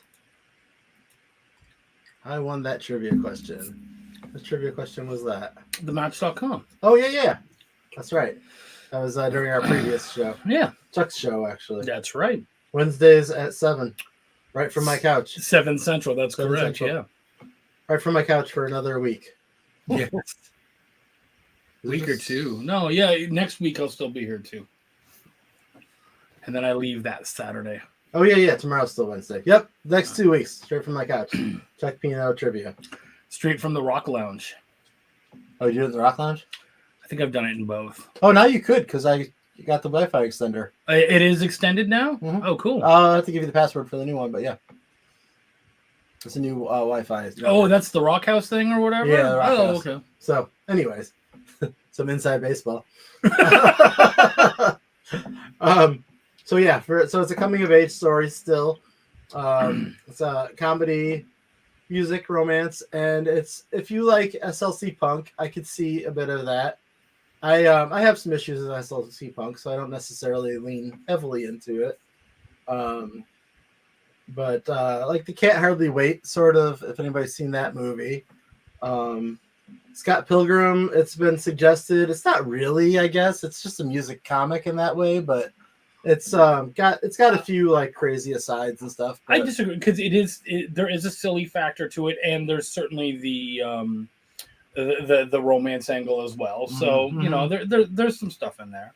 I won that trivia question. What trivia question was that? The Match.com. Oh yeah, that's right. That was during our previous show, Yeah, Chuck's show, actually. that's right. Wednesdays at 7, right from my couch. 7 Central. That's 7 correct. Central. Right from my couch for another week. Yeah. Week or two. No, yeah. Next week I'll still be here too. And then I leave that Saturday. Oh yeah. Tomorrow's still Wednesday. Yep. Next 2 weeks, straight from my couch. Chuck Pino trivia. Straight from the Rock Lounge. Oh, you do it in the Rock Lounge? I think I've done it in both. Oh, now you could because I got the Wi-Fi extender. It is extended now? Mhm. Oh, cool. I'll have to give you the password for the new one, but yeah. It's a new Wi-Fi. Oh, that's the Rock House thing or whatever? Yeah, the Rock oh, House. okay. So, anyways, some inside baseball. So yeah, so it's a coming of age story still. It's a comedy, music, romance, and it's if you like SLC punk, I could see a bit of that. I have some issues with SLC punk, so I don't necessarily lean heavily into it. But like the Can't Hardly Wait sort of, if anybody's seen that movie. Scott Pilgrim, it's been suggested. It's not really, I guess. It's just a music comic in that way, but it's got a few like crazy asides and stuff. I but- disagree because there is a silly factor to it, and there's certainly the romance angle as well. So you know, there's some stuff in there.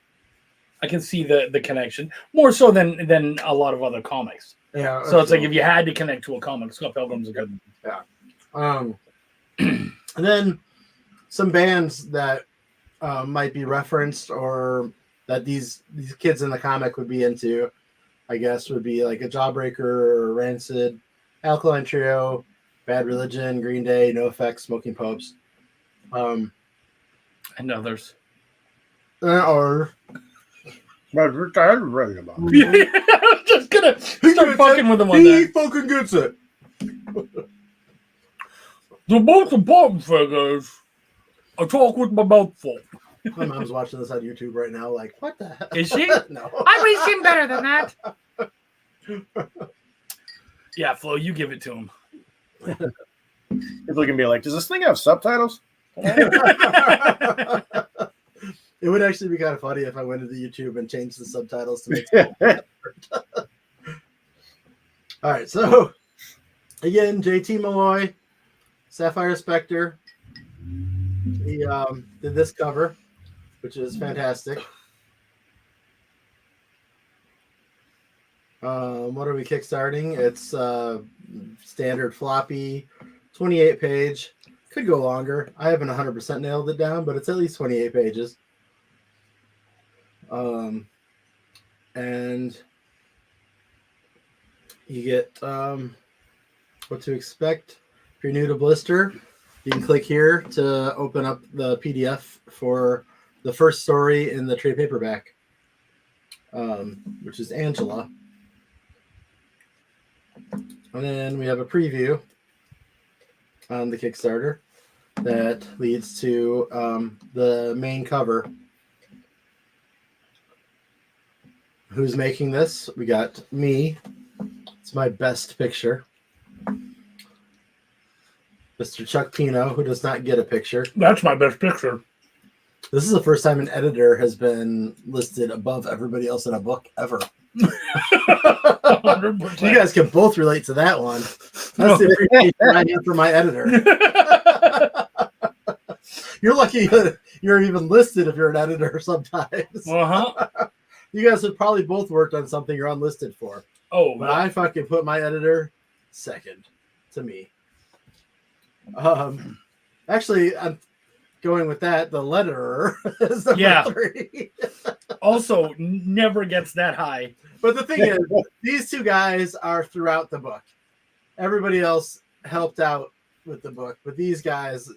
I can see the connection more so than a lot of other comics. Yeah. So it's like if you had to connect to a comic, Scott Pilgrim's a good. And then some bands that might be referenced or that these kids in the comic would be into. I guess, would be like a Jawbreaker or Rancid, Alkaline Trio, Bad Religion, Green Day, NoFX, Smoking Popes. And others. Or But I'm ready about it. Yeah, I'm just gonna start fucking with him on he that. fucking gets it. The most important thing is I talk with my mouth full. My mom's watching this on YouTube right now, like, what the hell? Is she? No. I wish him better than that. Yeah, Flo, you give it to him. He's looking at me like, does this thing have subtitles? It would actually be kind of funny if I went into YouTube and changed the subtitles to make it. All right, so again, JT Malloy, Sapphire Spectre. He did this cover, which is fantastic. What are we kickstarting? It's standard floppy, 28 page. Could go longer. I haven't 100% nailed it down, but it's at least 28 pages. And you get what to expect. If you're new to Blister, you can click here to open up the PDF for the first story in the trade paperback, which is Angela. And then we have a preview on the Kickstarter that leads to the main cover. Who's making this? We got me. It's my best picture. Mr. Chuck Pino, who does not get a picture. That's my best picture. This is the first time an editor has been listed above everybody else in a book ever. 100%. You guys can both relate to that one. That's the appreciation I have for my editor. You're lucky that you're even listed if you're an editor sometimes. Uh-huh. You guys have probably both worked on something you're unlisted for. Oh, But I fucking put my editor second to me. Actually, I'm going with that. The letterer is number 3. also never gets that high. But the thing is, these two guys are throughout the book. Everybody else helped out with the book, but these guys'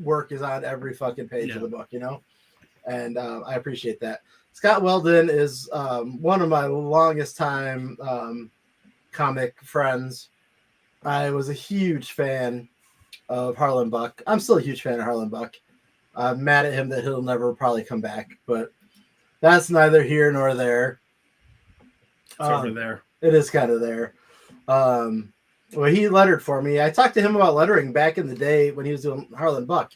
work is on every fucking page of the book, you know? And I appreciate that. Scott Weldon is one of my longest time comic friends. I was a huge fan of Harlan Buck. I'm still a huge fan of Harlan Buck. I'm mad at him that he'll never probably come back, but that's neither here nor there. It's over there. It is kind of there. Well, he lettered for me. I talked to him about lettering back in the day when he was doing Harlan Buck,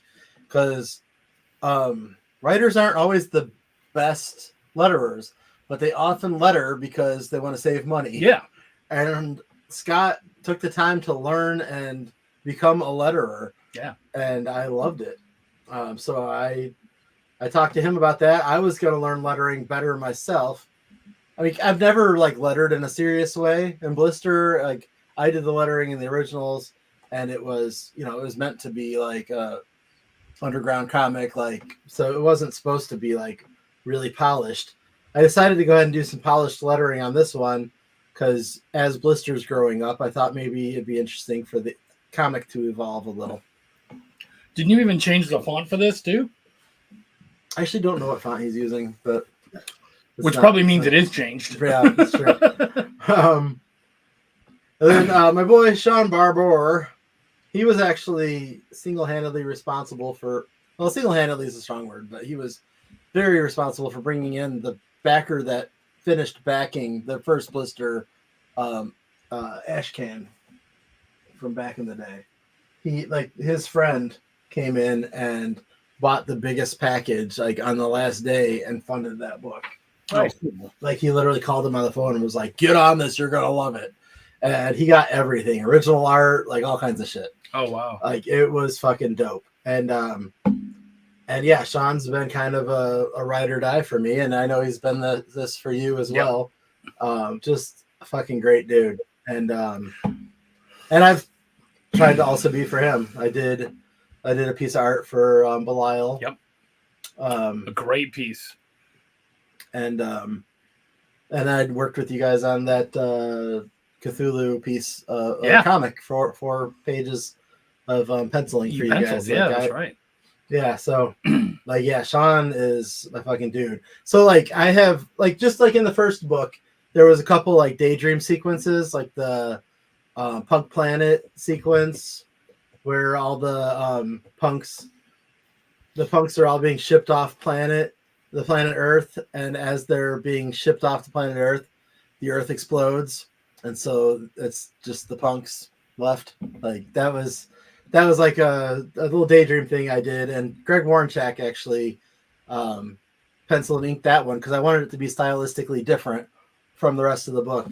because writers aren't always the best letterers, but they often letter because they want to save money. Yeah. And Scott took the time to learn and become a letterer. Yeah. And I loved it. So I talked to him about that. I was going to learn lettering better myself. I mean, I've never like lettered in a serious way in Blister. Like, I did the lettering in the originals, and it was, you know, it was meant to be like a underground comic, like, so it wasn't supposed to be like really polished. I decided to go ahead and do some polished lettering on this one because as Blister's growing up, I thought maybe it'd be interesting for the comic to evolve a little. Didn't you even change the font for this too? I actually don't know what font he's using, but which probably means it is changed. Yeah, that's true. And then my boy Sean Barbour, he was actually single-handedly responsible for, well, single-handedly is a strong word, but he was very responsible for bringing in the backer that finished backing the first Blister ash can from back in the day. He, like, his friend came in and bought the biggest package like on the last day and funded that book. Nice. Like, he literally called him on the phone and was like, "Get on this, you're gonna love it." And he got everything, original art, like all kinds of shit. Oh wow. Like, it was fucking dope. And yeah, Sean's been kind of a ride or die for me, and I know he's been this for you as well. Just a fucking great dude. And I've tried to also be for him. I did a piece of art for Belial. Yep. A great piece. And and I'd worked with you guys on that Cthulhu piece, Yeah. comic for 4 pages of penciling for you Pencils, guys. yeah, Like, that's right. Yeah, so like, yeah, Sean is my fucking dude. So like, I have like, just like in the first book, there was a couple like daydream sequences, like the Punk Planet sequence, where all the punks are all being shipped off the planet Earth, and as they're being shipped off to planet Earth, the Earth explodes, and so it's just the punks left. Like that was like a little daydream thing I did, and Greg Warrenchak actually pencil and inked that one because I wanted it to be stylistically different from the rest of the book.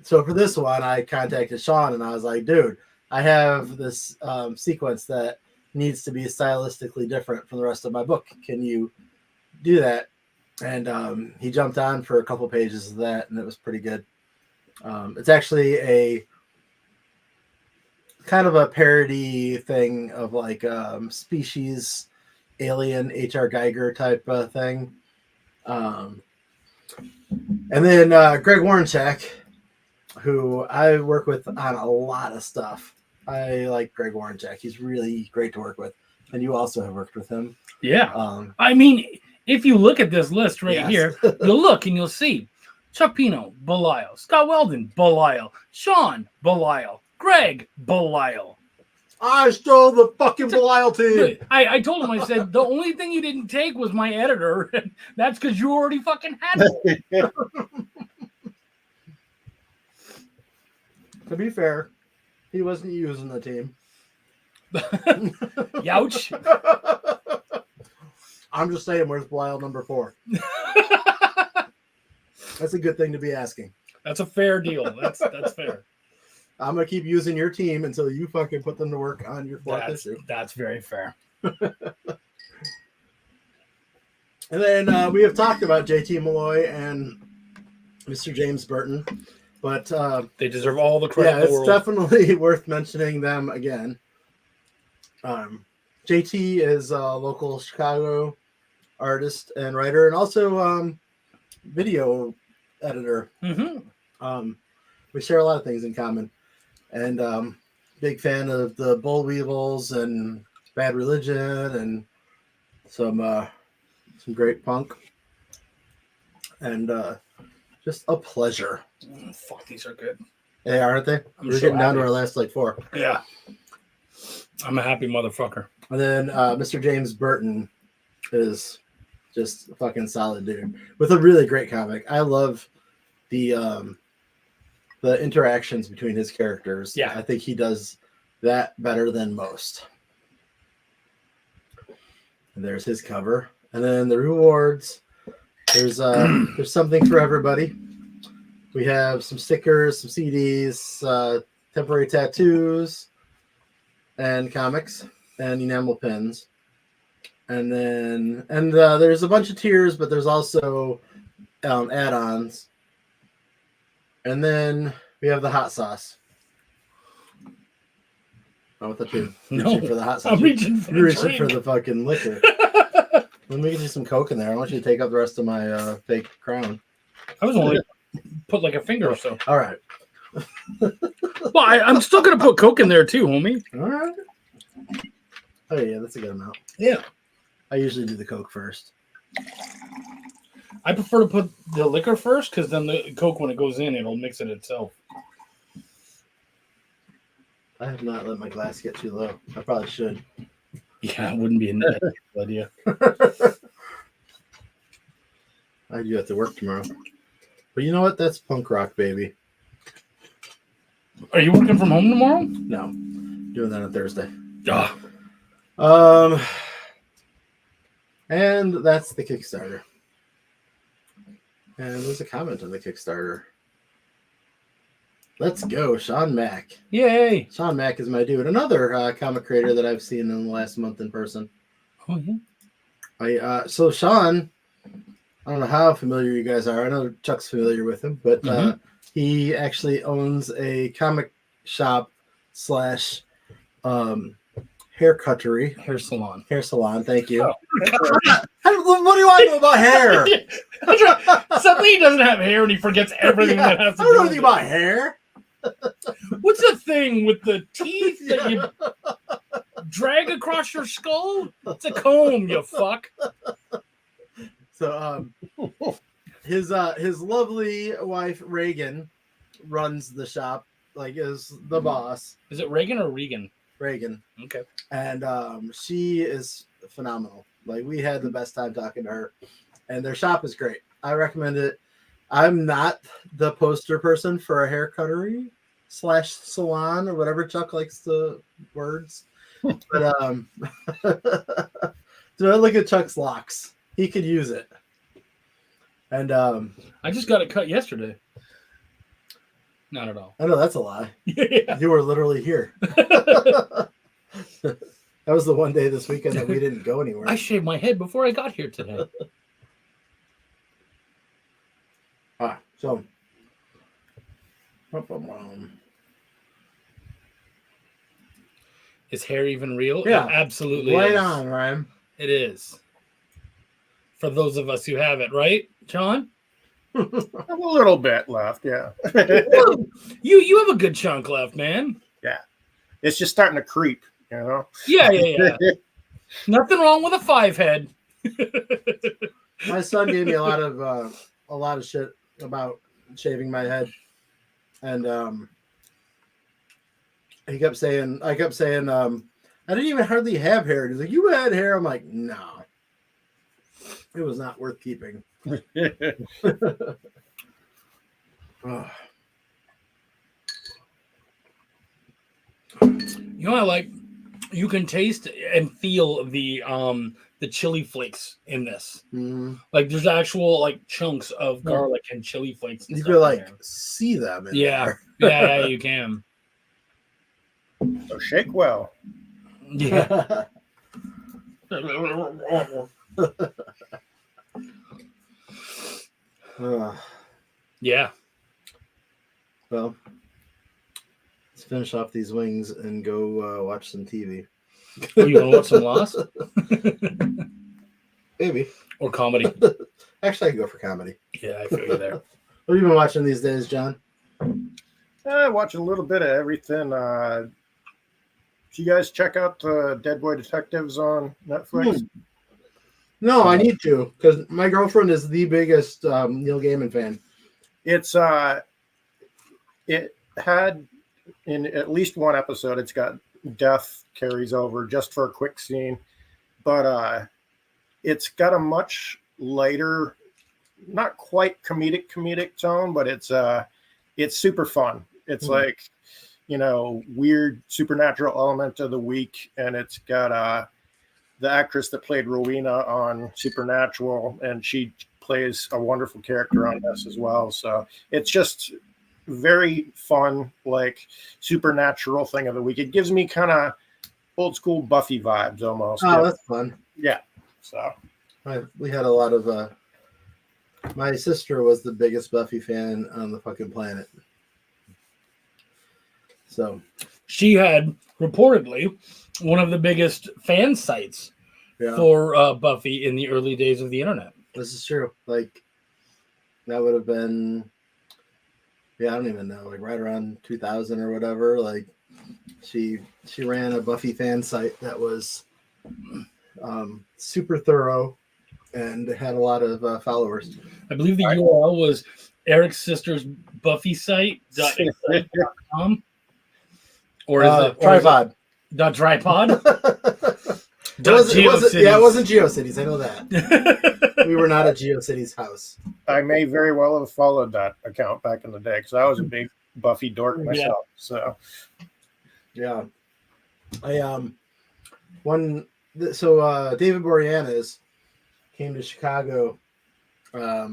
So for this one, I contacted Sean and I was like, dude, I have this sequence that needs to be stylistically different from the rest of my book. Can you do that? And he jumped on for a couple pages of that, and it was pretty good. It's actually a kind of a parody thing of like Species, Alien, H.R. Geiger type thing. And then Greg Warrenchak, who I work with on a lot of stuff. I like Greg Warrenchak. He's really great to work with. And you also have worked with him. Yeah. I mean, if you look at this list right here, you'll look and you'll see Chuck Pino, Belial, Scott Weldon, Belial, Sean, Belial, Greg, Belial. I stole the fucking Belial team. I told him, I said, the only thing you didn't take was my editor. And that's because you already fucking had it. To be fair, he wasn't using the team. Youch. I'm just saying, where's Belial number 4? That's a good thing to be asking. That's a fair deal. That's fair. I'm gonna keep using your team until you fucking put them to work on your 4th issue. That's very fair. And then we have talked about JT Malloy and Mr. James Burton, but they deserve all the credit in the world. It's definitely worth mentioning them again. JT is a local Chicago artist and writer, and also video editor. Mm-hmm. We share a lot of things in common, and big fan of the Bull Weevils and Bad Religion and some great punk, and just a pleasure. Fuck, these are good. They are, aren't they? We're getting down to our last like 4. Yeah. I'm a happy motherfucker. And then Mr. James Burton is just a fucking solid dude with a really great comic. I love the interactions between his characters. Yeah. I think he does that better than most. And there's his cover. And then the rewards. There's something for everybody. We have some stickers, some CDs, temporary tattoos, and comics, and enamel pins. And then there's a bunch of tiers, but there's also add-ons. And then we have the hot sauce. Oh, what the two? No, for the hot sauce. I'm reaching for the fucking liquor. Let me get you some Coke in there. I want you to take up the rest of my fake crown. I was only put like a finger or so. All right. Well, I'm still gonna put Coke in there too, homie. All right. Oh yeah, that's a good amount. Yeah. I usually do the Coke first. I prefer to put the liquor first because then the Coke, when it goes in, it'll mix it itself. I have not let my glass get too low. I probably should. Yeah, it wouldn't be a good idea. I do have to work tomorrow. But you know what? That's punk rock, baby. Are you working from home tomorrow? No. Doing that on Thursday. And that's the Kickstarter. And there's a comment on the Kickstarter. Let's go, Sean Mack. Yay! Sean Mack is my dude. Another comic creator that I've seen in the last month in person. Oh, yeah. So Sean, I don't know how familiar you guys are. I know Chuck's familiar with him, but he actually owns a comic shop / hair cuttery, Hair salon. hair salon. Thank you. Oh. What do you want to know about hair? Suddenly he doesn't have hair and he forgets everything that has to I don't do know with anything it. about hair. What's the thing with the teeth that you drag across your skull? It's a comb, you fuck. So his lovely wife Reagan runs the shop, like is the boss. Is it Reagan or Regan? Reagan. Okay. And she is phenomenal. Like we had the best time talking to her, and their shop is great. I recommend it. I'm not the poster person for a hair cuttery / salon or whatever Chuck likes the words, but do I look at Chuck's locks? He could use it. And I just got it cut yesterday. Not at all. I know that's a lie. Yeah. You were literally here. That was the one day this weekend that we didn't go anywhere. I shaved my head before I got here today. So Is hair even real? Yeah. It absolutely right is. on, Ryan. It is. For those of us who have it, right, John? A little bit left, yeah. You have a good chunk left, man. It's just starting to creep, you know. Yeah. Nothing wrong with a 5 head. My son gave me a lot of shit about shaving my head, and I kept saying, I didn't even hardly have hair. He's like, you had hair. I'm like, no, it was not worth keeping. Oh. You know, I like you can taste and feel the chili flakes in this. Mm. Like there's actual like chunks of garlic and chili flakes. And You stuff could in like there. see them. In Yeah, there. yeah, you can. So shake well. Yeah. Yeah. Well, let's finish off these wings and go watch some TV. Oh, you want to watch some Lost? Maybe. Or comedy? Actually, I can go for comedy. Yeah, I feel you there. What have you been watching these days, John? Watching a little bit of everything. Did you guys check out Dead Boy Detectives on Netflix? No, I need to, because my girlfriend is the biggest Neil Gaiman fan. It's it had in at least one episode, it's got death carries over just for a quick scene, but it's got a much lighter, not quite comedic tone, but it's super fun. It's like, you know, weird supernatural element of the week, and it's got the actress that played Rowena on Supernatural, and she plays a wonderful character on this as well. So it's just very fun, like supernatural thing of the week. It gives me kind of old school Buffy vibes almost. Oh, that's fun. Yeah. So We had a lot of. My sister was the biggest Buffy fan on the fucking planet. So She had reportedly one of the biggest fan sites for Buffy in the early days of the internet. This is true. Like that would have been, I don't even know, like right around 2000 or whatever. Like she ran a Buffy fan site that was super thorough and had a lot of followers. I believe the URL was Eric's sister's Buffy site.com. Or is it tripod? Tripod? It wasn't GeoCities. I know that. We were not at GeoCities house. I may very well have followed that account back in the day because I was a big Buffy dork myself. So yeah, David Boreanaz came to Chicago at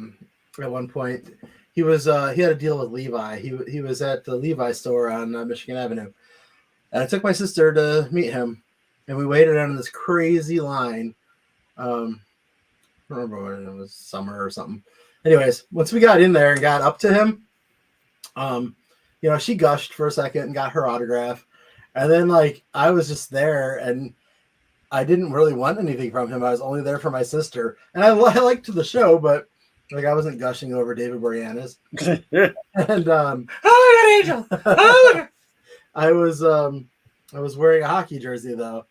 one point. He had a deal with Levi. He was at the Levi store on Michigan Avenue, and I took my sister to meet him, and we waited on this crazy line. I don't remember when it was, summer or something. Anyways, once we got in there and got up to him, she gushed for a second and got her autograph, and then like I was just there, and I didn't really want anything from him. I was only there for my sister, and I liked the show, but like I wasn't gushing over David Boreanaz. And Oh, Angel. Oh, I was wearing a hockey jersey though,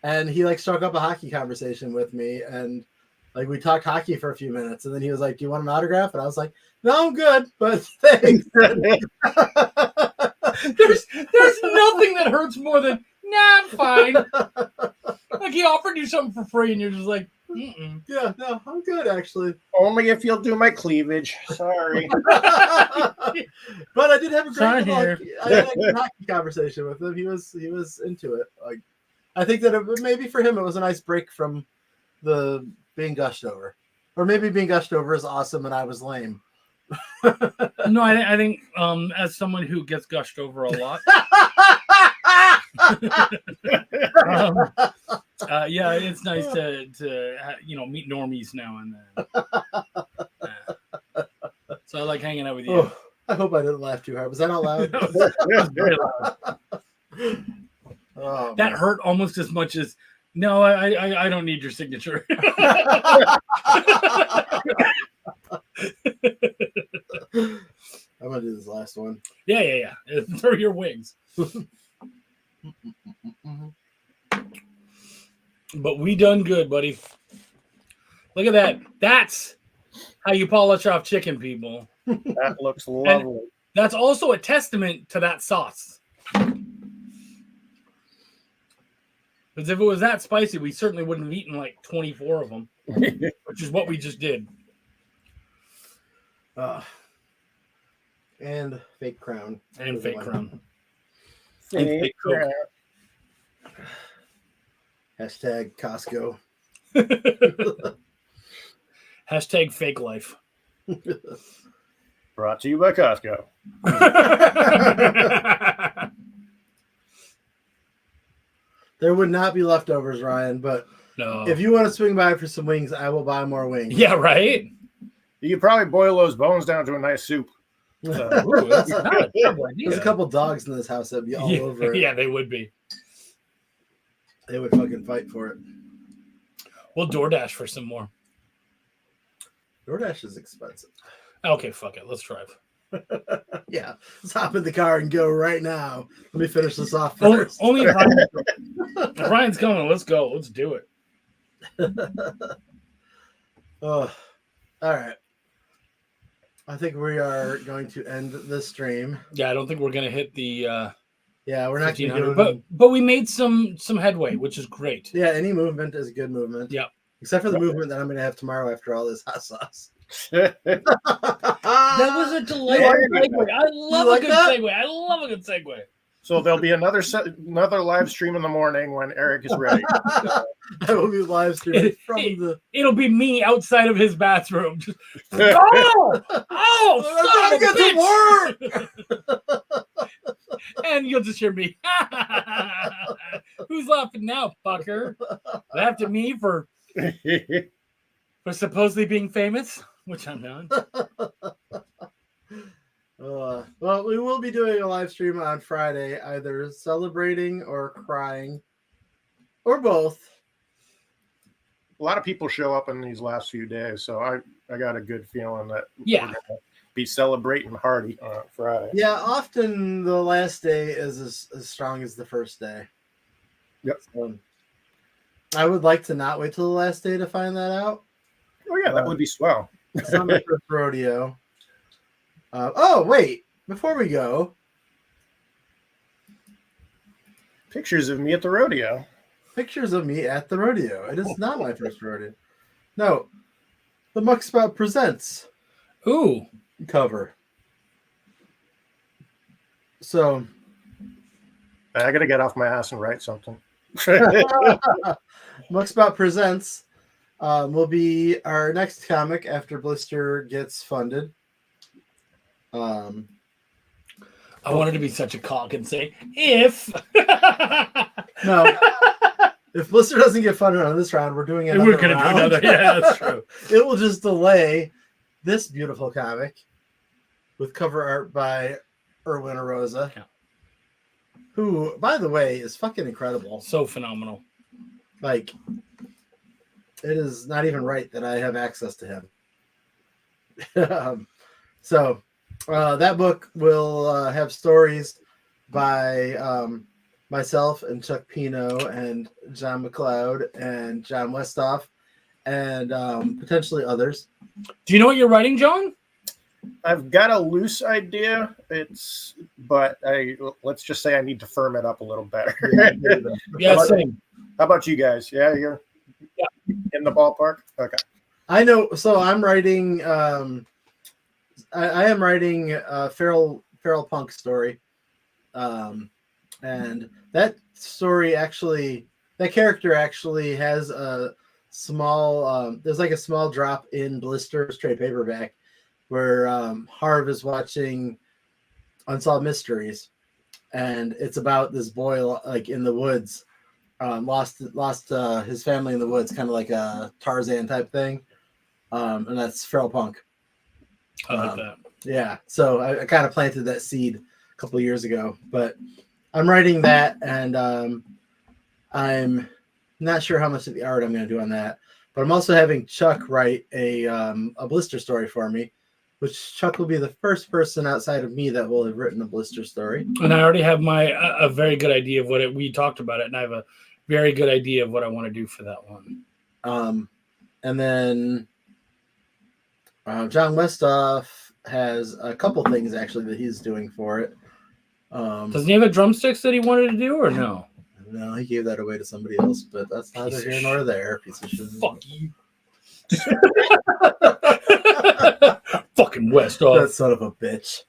and he like struck up a hockey conversation with me, and like we talked hockey for a few minutes, and then he was like, "Do you want an autograph?" And I was like, "No, I'm good, but thanks." there's nothing that hurts more than nah, I'm fine. Like he offered you something for free, and you're just like, mm-mm. Yeah, no, I'm good actually. Only if you'll do my cleavage. Sorry. But I did have a Sorry, great I had a good hockey conversation with him. He was into it. Like I think that maybe for him it was a nice break from the being gushed over, or maybe being gushed over is awesome and I was lame. No, I think as someone who gets gushed over a lot, yeah, it's nice to meet normies now and then. So I like hanging out with you. Oh, I hope I didn't laugh too hard. Was that out loud? Very loud. Oh, That man. hurt almost as much as no. I don't need your signature. I'm gonna do this last one. Yeah. Throw your wings. But we done good, buddy. Look at that. That's how you polish off chicken, people. That looks lovely. That's also a testament to that sauce. Because if it was that spicy, we certainly wouldn't have eaten like 24 of them, which is what we just did. And fake crown. And fake crown. Fake And fake Coke. Hashtag Costco. Hashtag fake life. Brought to you by Costco. There would not be leftovers, Ryan, but No. if you want to swing by for some wings, I will buy more wings. Yeah, right? You could probably boil those bones down to a nice soup. Ooh, that's not a terrible idea. There's a couple dogs in this house that'd be all over it. Yeah, they would be. They would fucking fight for it. We'll DoorDash for some more. DoorDash is expensive. Okay, fuck it. Let's drive. Yeah, let's hop in the car and go right now. Let me finish this off first. Only if Ryan's coming. Let's go. Let's do it. Oh, all right. I think we are going to end this stream. Yeah, I don't think we're gonna hit the Yeah, we're not going to 1500, but we made some headway, which is great. Yeah, any movement is a good movement. Yeah. Except for the movement that I'm going to have tomorrow after all this hot sauce. That was a delightful segue. I love like a good that? segue. I love a good segue. So there'll be another live stream in the morning when Eric is ready. I will be live streaming from the. It'll be me outside of his bathroom. Just, oh, I'm trying to son get of a to work. and you'll just hear me. Who's laughing now, fucker? Laughed at me for supposedly being famous, which I'm not. Well, we will be doing a live stream on Friday, either celebrating or crying, or both. A lot of people show up in these last few days, so I got a good feeling that Yeah. we're gonna be celebrating Hardy on Friday. Yeah, often the last day is as strong as the first day. Yep. So, I would like to not wait till the last day to find that out. Oh yeah, that would be swell. It's not my first rodeo. Oh, wait. Before we go, Pictures of me at the rodeo. pictures of me at the rodeo. It is not my first rodeo. No. The Muck Spout Presents Ooh. cover. So, I got to get off my ass and write something. Muck Spout Presents will be our next comic after Blister gets funded. I wanted to be such a cock and say, if. No. If Blister doesn't get funded on this round, we're doing another We're going to do round. another. Yeah, that's true. It will just delay this beautiful comic with cover art by Erwin Arosa, Yeah. who, by the way, is fucking incredible. So phenomenal. Like, it is not even right that I have access to him. So that book will have stories by myself and Chuck Pino and John McLeod and John Westhoff and potentially others. Do you know what you're writing, John? I've got a loose idea. But let's just say I need to firm it up a little better. Yeah, same. How about you guys? Yeah, you're in the ballpark. Okay. I know. So I'm writing. I am writing a feral punk story, and that story that character actually has a small. There's like a small drop in Blister's trade paperback, where Harv is watching Unsolved Mysteries, and it's about this boy like in the woods, lost his family in the woods, kind of like a Tarzan type thing, and that's feral punk. I like that. Yeah, so I kind of planted that seed a couple of years ago, but I'm writing that, and I'm not sure how much of the art I'm going to do on that, but I'm also having Chuck write a Blister story for me, which Chuck will be the first person outside of me that will have written a Blister story. And I already have a very good idea of what we talked about it, and I have a very good idea of what I want to do for that one. And then John Westhoff has a couple things actually that he's doing for it. Doesn't he have a drumsticks that he wanted to do, or no? No, he gave that away to somebody else, but that's neither here nor there. Piece of shit. Fuck you. Fucking Westhoff. That son of a bitch.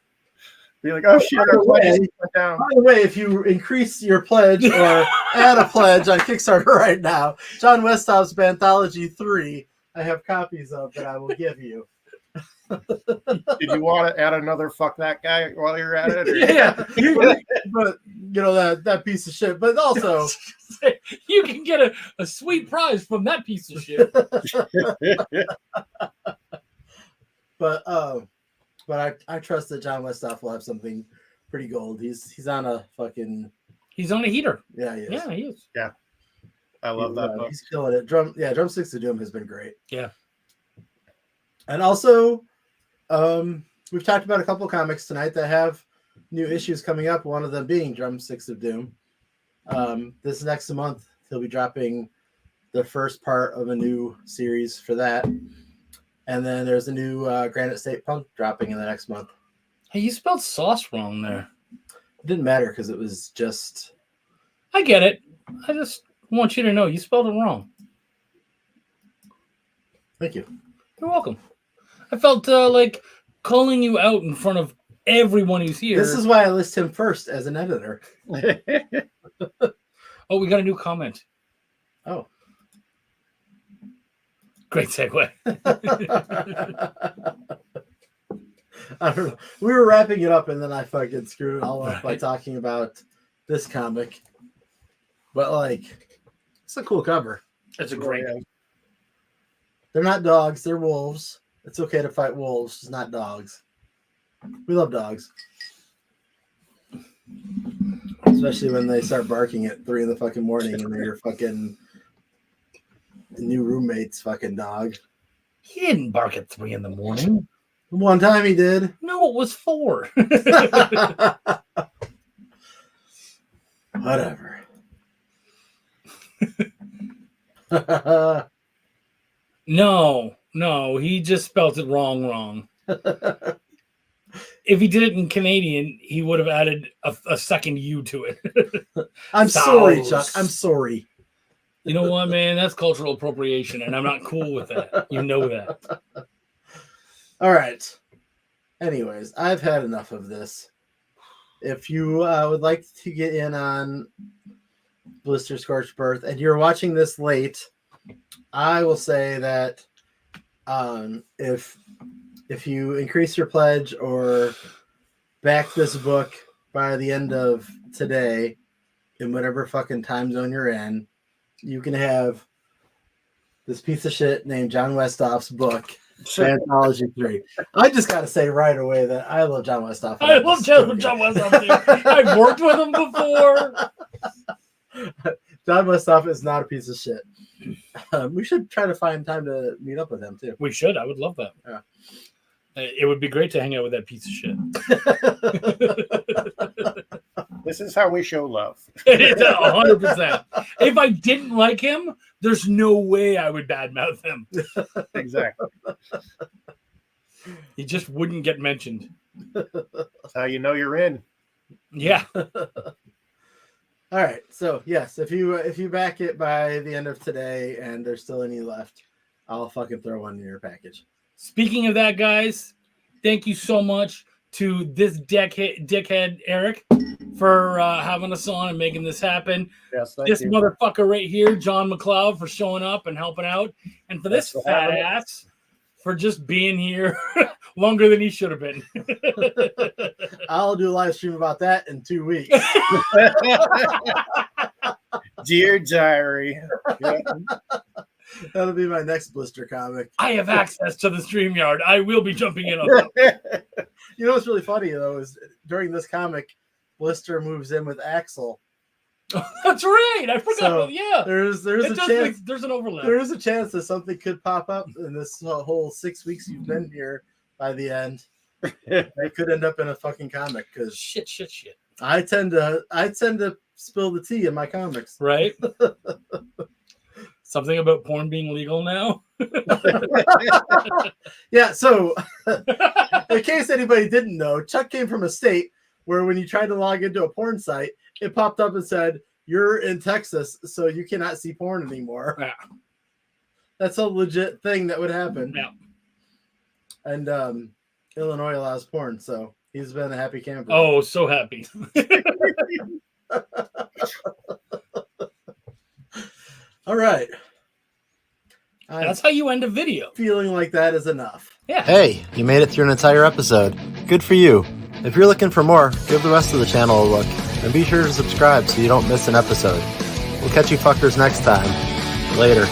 Be like, oh shit, our pledge went down. By the way, if you increase your pledge or add a pledge on Kickstarter right now, John Westhoff's Banthology 3, I have copies of that I will give you. Did you want to add another fuck that guy while you're at it? Or? Yeah, but you know that piece of shit. But also, you can get a sweet prize from that piece of shit. But I trust that John Westhoff will have something pretty gold. He's on a fucking. He's on a heater. Yeah, he is. Yeah, he is. Yeah, I love that book. He's killing it. Drumsticks to Doom has been great. Yeah, and also, we've talked about a couple of comics tonight that have new issues coming up. One of them being Drumsticks of Doom. This next month, he'll be dropping the first part of a new series for that. And then there's a new Granite State Punk dropping in the next month. Hey, you spelled sauce wrong there. It didn't matter because it was just. I get it. I just want you to know you spelled it wrong. Thank you. You're welcome. I felt like calling you out in front of everyone who's here. This is why I list him first as an editor. Oh, we got a new comment. Oh. Great segue. I don't know. We were wrapping it up and then I fucking screwed it all up by talking about this comic. But like, it's a cool cover. It's a great one. They're not dogs, they're wolves. It's okay to fight wolves, it's not dogs. We love dogs. Especially when they start barking at 3 in the fucking morning and they're your fucking new roommate's fucking dog. He didn't bark at 3 in the morning. One time he did. No, it was 4. Whatever. No, he just spelled it wrong. If he did it in Canadian, he would have added a second U to it. I'm sorry, Chuck. I'm sorry. You know what, man? That's cultural appropriation, and I'm not cool with that. You know that. All right. Anyways, I've had enough of this. If you would like to get in on Blister Scorched Birth and you're watching this late, I will say that if you increase your pledge or back this book by the end of today, in whatever fucking time zone you're in, you can have this piece of shit named John Westhoff's book, Anthology 3. I just got to say right away that I love John Westhoff. I love John Westhoff too. I've worked with him before. Don Westhoff is not a piece of shit. We should try to find time to meet up with him too. We should. I would love that. Yeah. It would be great to hang out with that piece of shit. This is how we show love. 100%. If I didn't like him, there's no way I would badmouth him. Exactly. He just wouldn't get mentioned. That's how you know you're in. Yeah. All right. So yes, if you back it by the end of today and there's still any left, I'll fucking throw one in your package. Speaking of that, guys, thank you so much to this dickhead Eric for having us on and making this happen. Yes, thank This you. motherfucker right here, John McLeod, for showing up and helping out, and for this Thanks for fat having me. ass for just being here longer than he should have been. I'll do a live stream about that in 2 weeks. Dear diary. Yeah. That'll be my next Blister comic. I have access to the StreamYard. I will be jumping in on that. You know what's really funny though is during this comic, Blister moves in with Axel. That's right. I forgot. So, yeah. There's It a does chance. make- there's an overlap. There is a chance that something could pop up in this whole 6 weeks you've been here. By the end, it could end up in a fucking comic because Shit. I tend to spill the tea in my comics. Right? Something about porn being legal now? Yeah. So, in case anybody didn't know, Chuck came from a state where when you tried to log into a porn site, it popped up and said, "You're in Texas, so you cannot see porn anymore." Yeah. That's a legit thing that would happen. Yeah. And Illinois allows porn, so he's been a happy camper. Oh, so happy. All right. That's how you end a video. Feeling like that is enough. Yeah. Hey, you made it through an entire episode. Good for you. If you're looking for more, give the rest of the channel a look. And be sure to subscribe so you don't miss an episode. We'll catch you fuckers next time. Later.